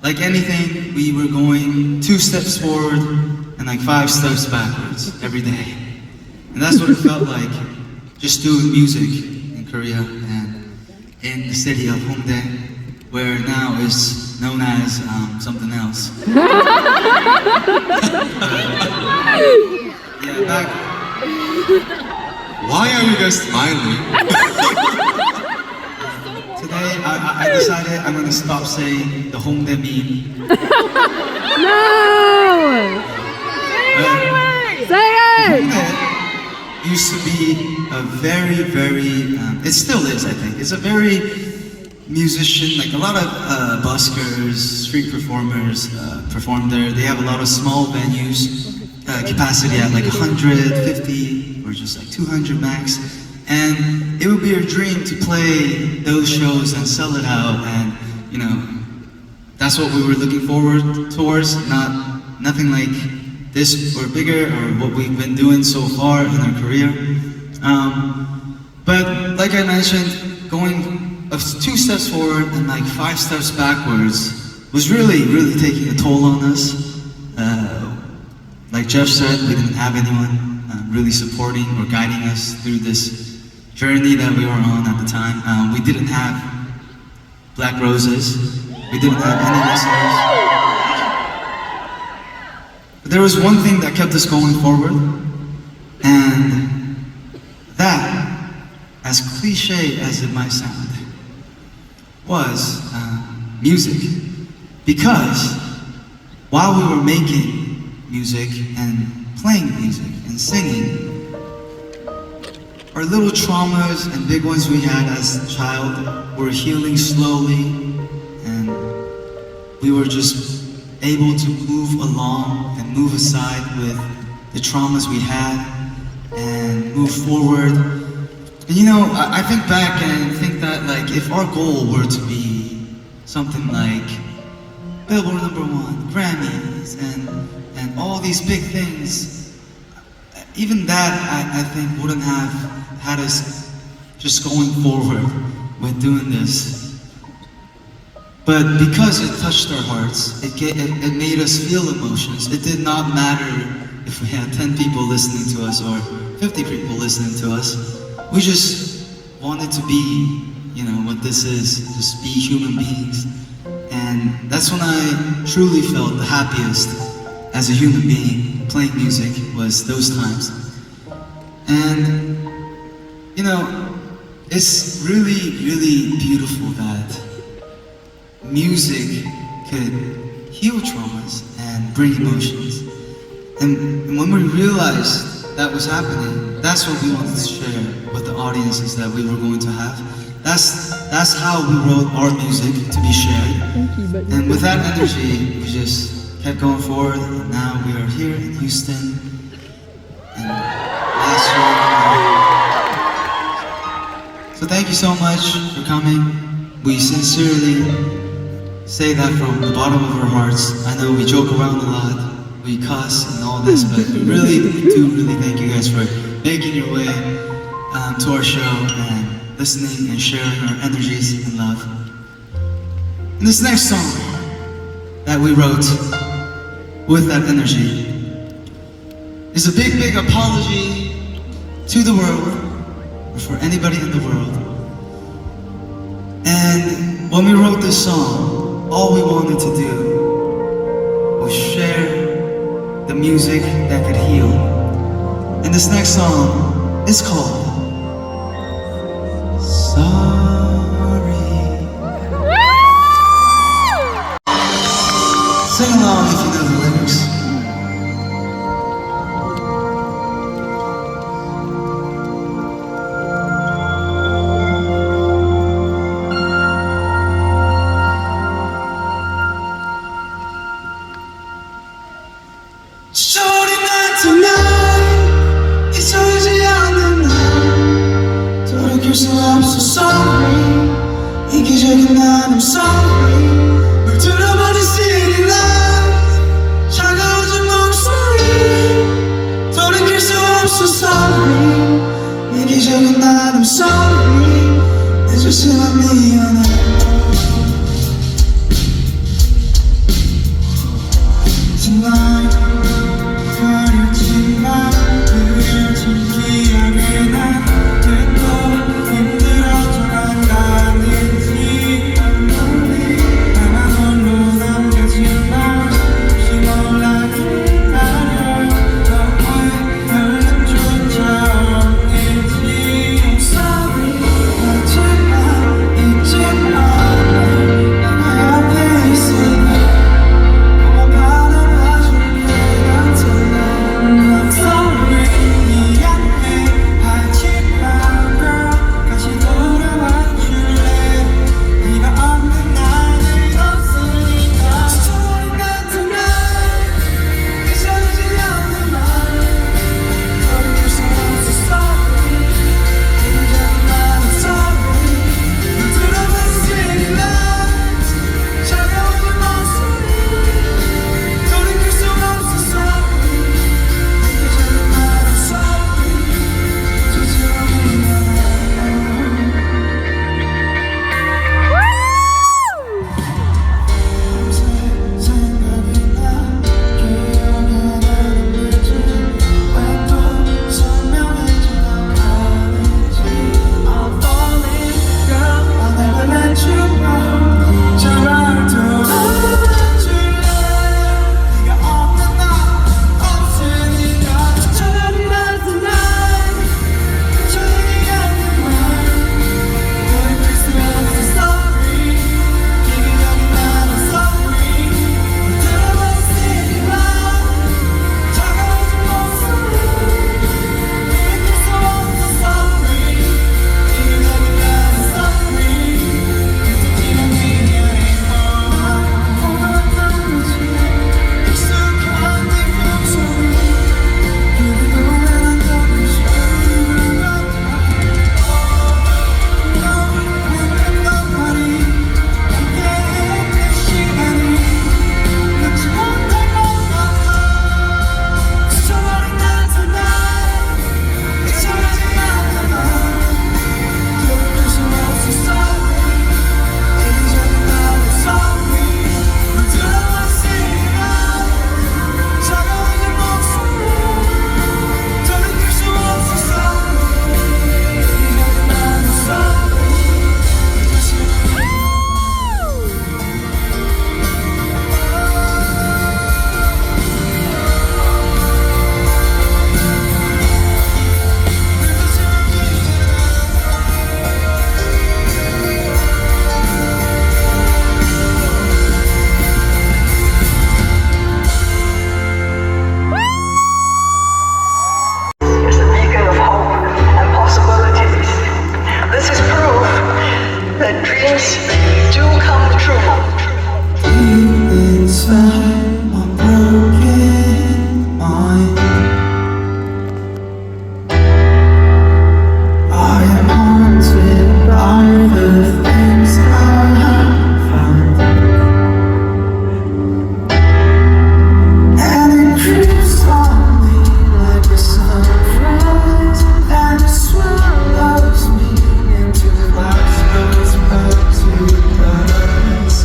like anything, we were going 2 steps forward and like 5 steps backwards every day. And that's what it felt like, just doing music in Korea and in the city of Hongdae, where now is known as something else. Yeah, back. Why are you guys smiling? Today, I decided I'm gonna stop saying the Hongdae meme. No! Say it! Hongdae used to be a very, it still is, I think. It's a very musician, like a lot of buskers, street performers perform there. They have a lot of small venues, capacity at like 150 or just like 200 max. And it would be a dream to play those shows and sell it out, and you know, that's what we were looking forward towards. Nothing like this or bigger or what we've been doing so far in our career. But like I mentioned, going 2 steps forward and like 5 steps backwards was really taking a toll on us. Like Jeff said, we didn't have anyone really supporting or guiding us through this journey that we were on at the time. We didn't have Black Roses. We didn't have any listeners. But there was one thing that kept us going forward, and that, as cliche as it might sound, was music. Because while we were making music and playing music and singing, our little traumas and big ones we had as a child were healing slowly, and we were just able to move along and move aside with the traumas we had and move forward. And you know, I think back and think that like if our goal were to be something like Billboard #1, Grammys, and all these big things, even that I think wouldn't have had us just going forward with doing this. But because it touched our hearts, it made us feel emotions. It did not matter if we had 10 people listening to us or 50 people listening to us. We just wanted to be, what this is, just be human beings. And that's when I truly felt the happiest as a human being playing music, was those times. And, it's really, really beautiful that music could heal traumas and bring emotions. And when we realized that was happening, that's what we wanted to share with the audiences that we were going to have. That's how we wrote our music, to be shared. And with that energy, we just kept going forward, and now we are here in Houston. And last year, so thank you so much for coming. We sincerely say that from the bottom of our hearts. I know we joke around a lot, we cuss and all this, but we do really thank you guys for making your way to our show and listening and sharing our energies and love. And this next song that we wrote with that energy is a big, big apology to the world, or for anybody in the world. And when we wrote this song, all we wanted to do was share the music that could heal. And this next song is called Sorry. Sing along if you know the lyrics. Sorry not tonight, 잊혀지지 않는 날 돌이킬 수 없어 sorry 이기적인 난 I'm sorry 물들어버린 city lights 차가워진 목소리 돌이킬 수 없어 sorry 이기적인 난 I'm sorry 늦었으면 미안해 Tonight 그려진 기억이 난 때도 힘들어져 간다는지 나만 홀로 남겨진 날 혹시 몰라 기다려 너의 연락조차 없는지 I'm sorry 하지만 잊지 마 dreams do come true. Deep inside my broken mind, I am haunted by the things I have found, and it creeps on me like a sunrise, and it swallows me into life goes back to us.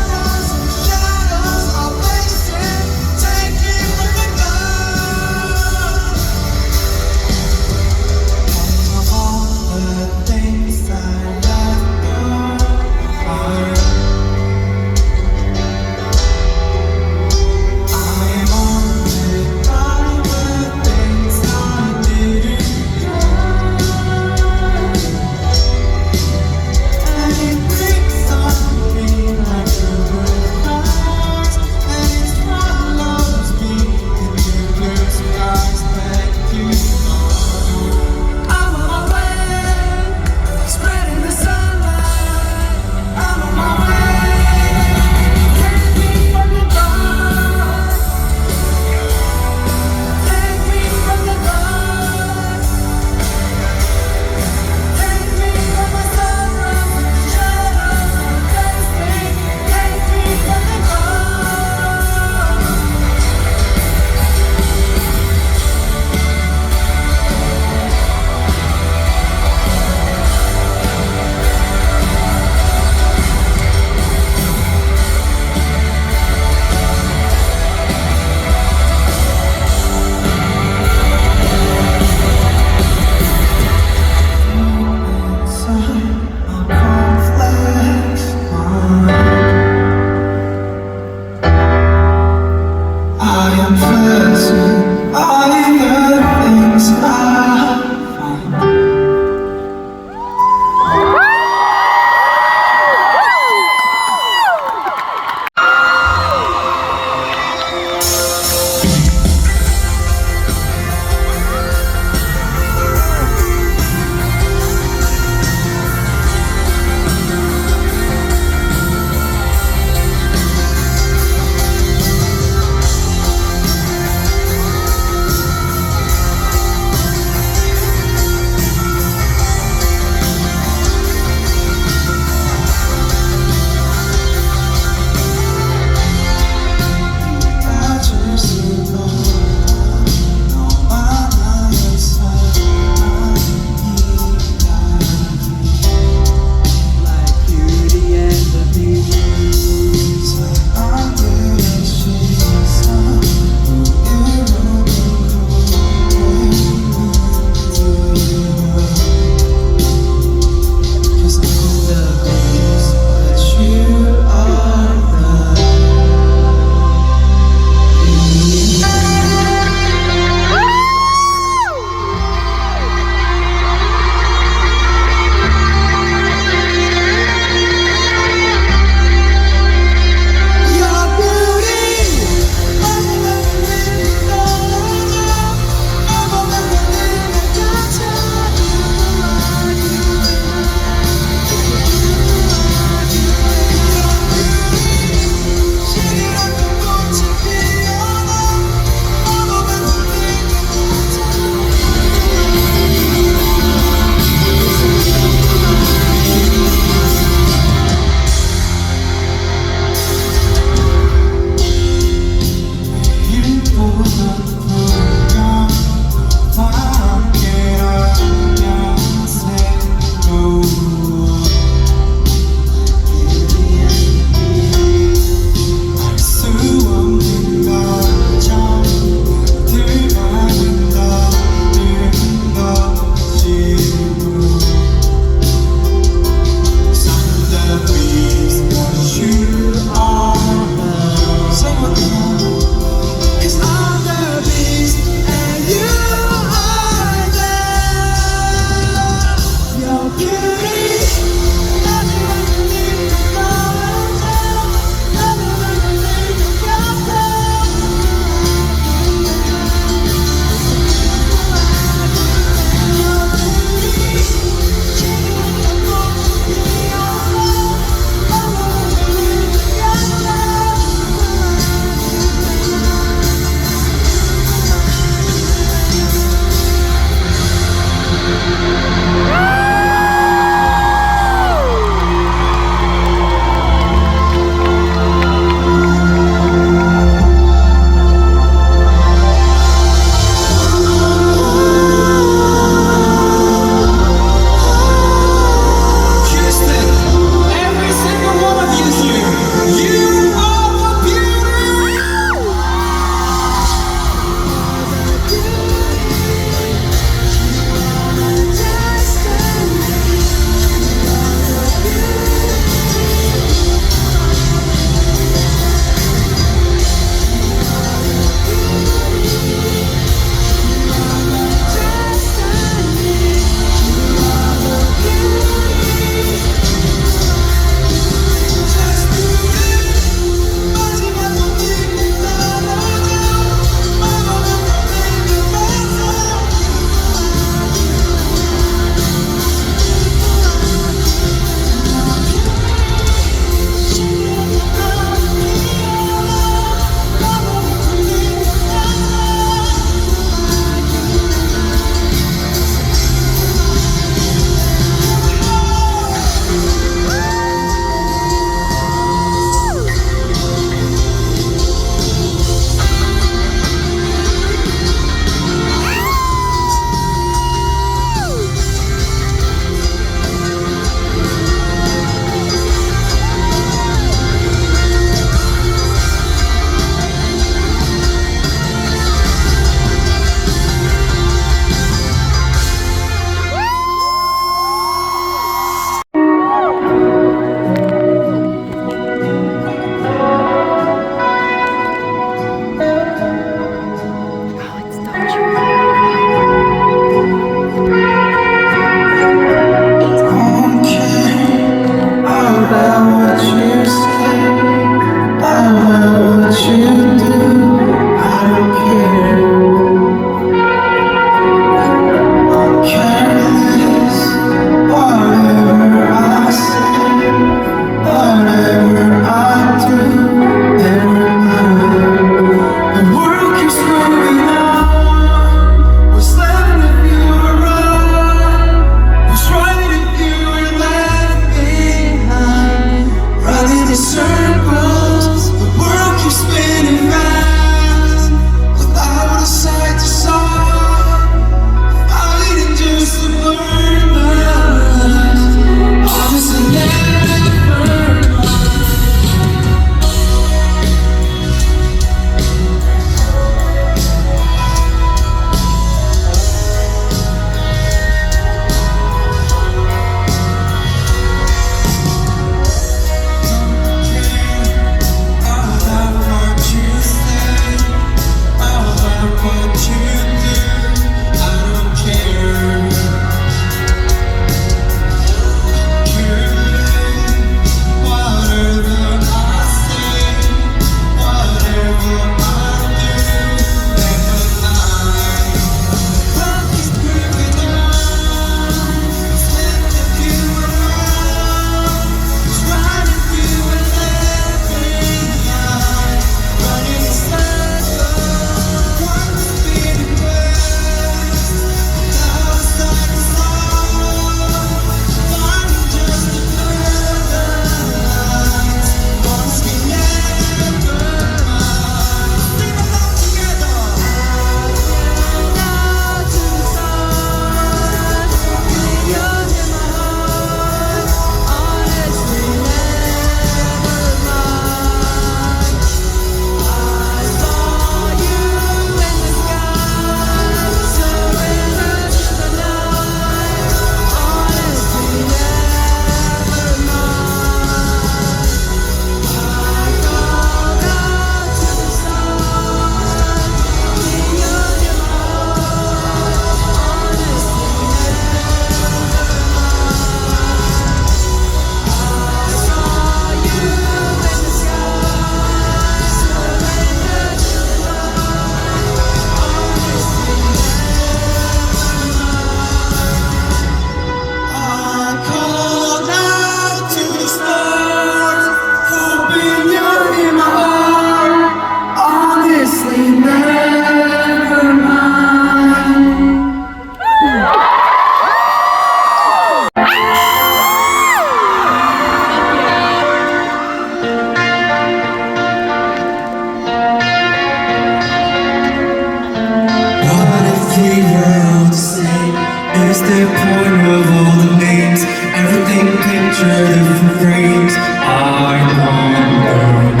everything pictured, different frames. I wonder.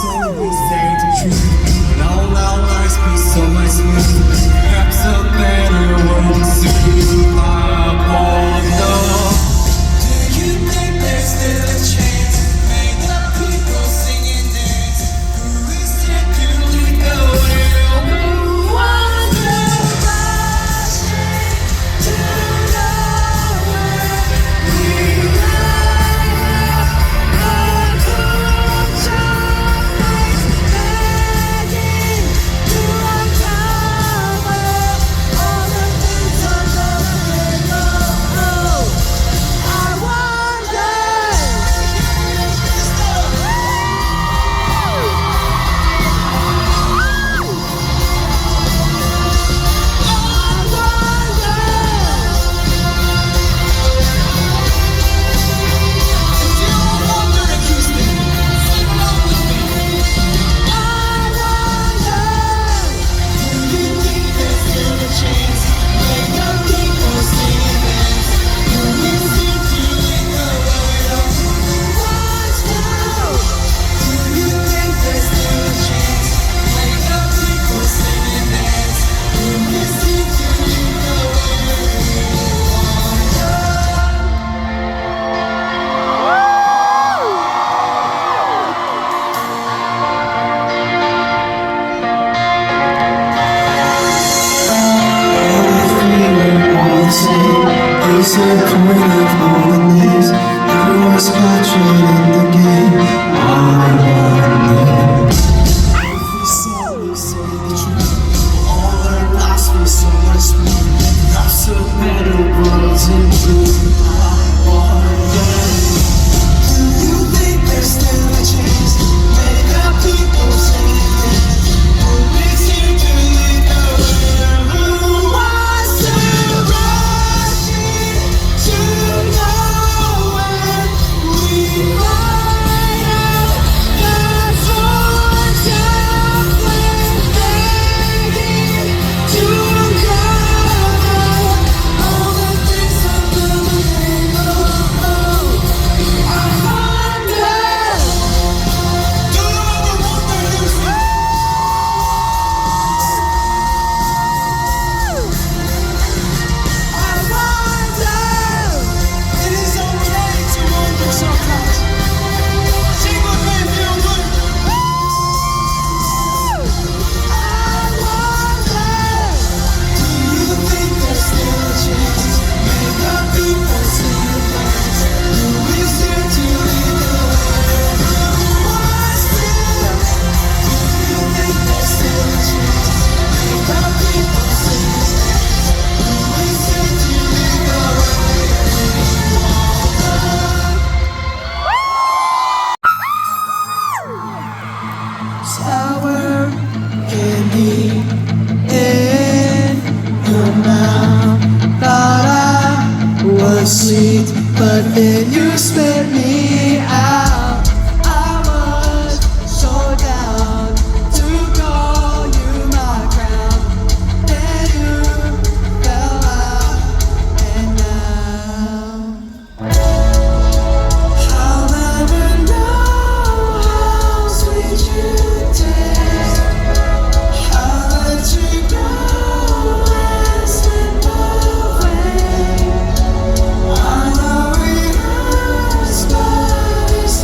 So we say the truth, and all our lives be so much smooth. Perhaps a better one soon. I wonder. Do you think there's still a chance? Make the people sing and dance. Who is yet to lead the way? Who wonder rushing to nowhere? We lie on culture begging to uncover all the things under the halo. I wonder. It's the point of all the names. Everyone's watching in the game. I wonder if we say the truth. All our lives be so much smooth. Not so better worlds in blue. I wonder. Do you think there's still a chance? Make the people sing and dance. Who is here to lead the way? Who wants to rush to nowhere? We light up the torch of flame, begging to uncover all the things under the halo. I wonder. Do you ever wonder who's I wonder. It is okay to wonder sometimes. Sing with me if you would. I wonder. Do you think there's still a chance? Make the people sing and dance. Who is here to lead the way? Who wants to? Do you think there's still a chance? Make the people sing and dance. Who is here to lead the way? Sour candy in your mouth. Thought I was sweet, but then you spit me out. I was so down to call you my crown. Then you fell out, and now I'll never know how sweet you taste. I'll let you go and slip away. I know it hurts, but it's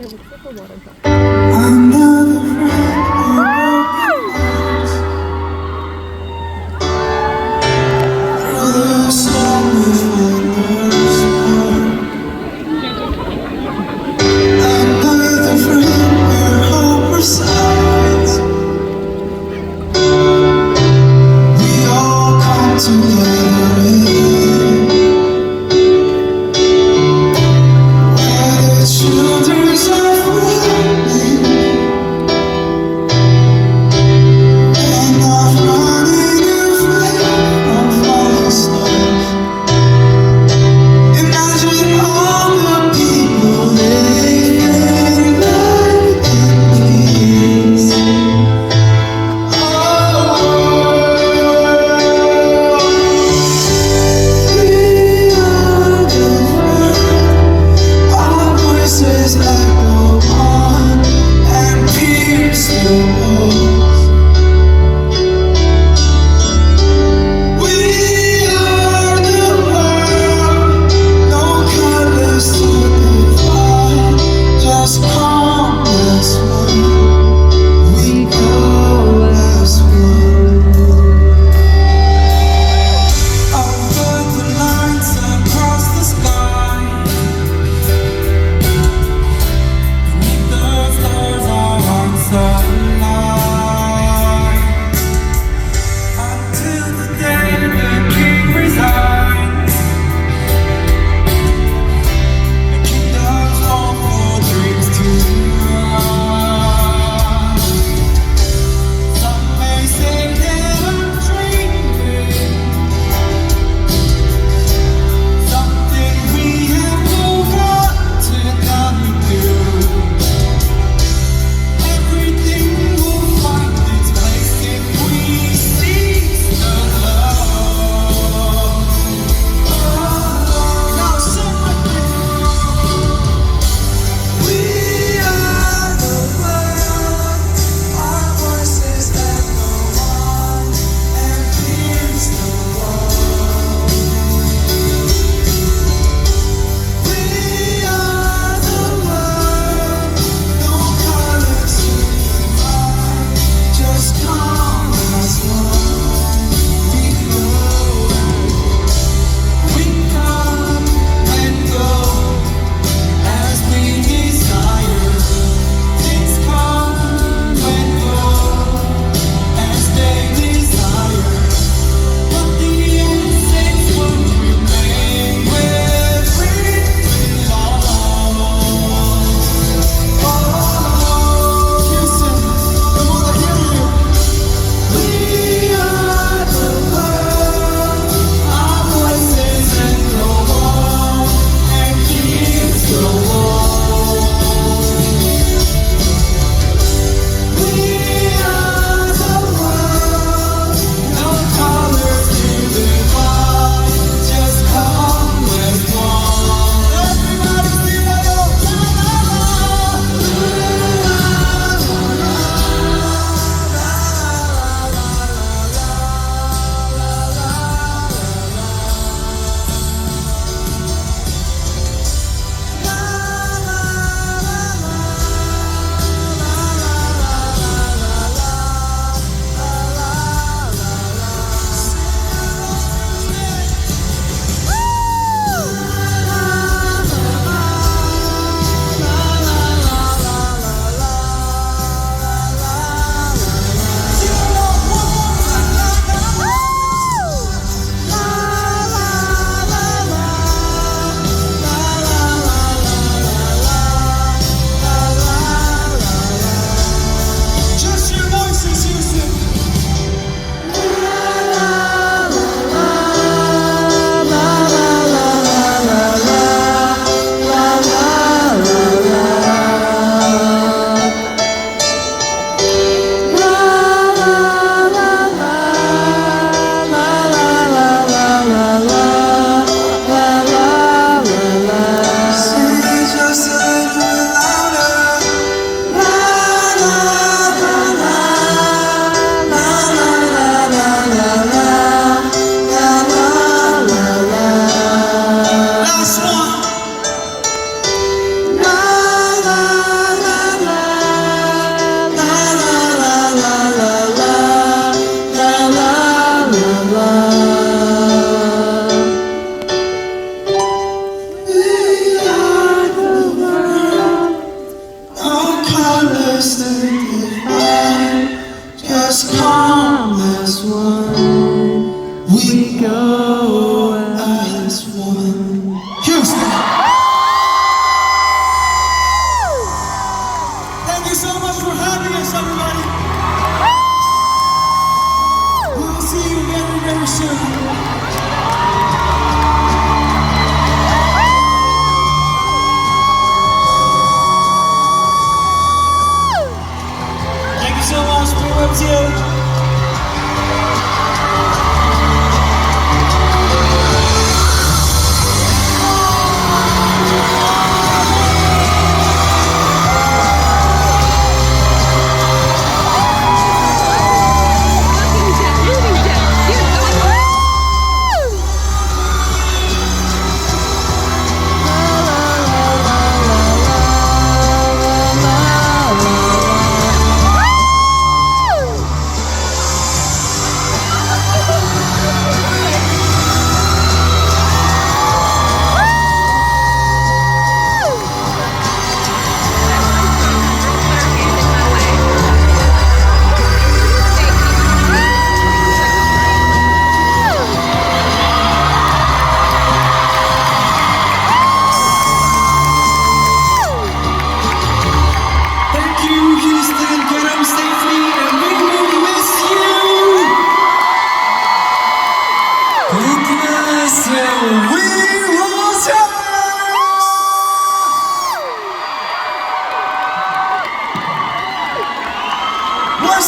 Another friend of broken hearts. Through the storm we find the spark. Another friend where hope resides. We all come together in where the children are flowing.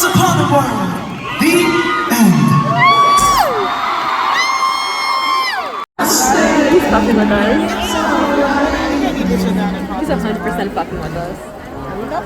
Once upon a world, the end. He's fucking with us. He's 100% fucking with us. Or not.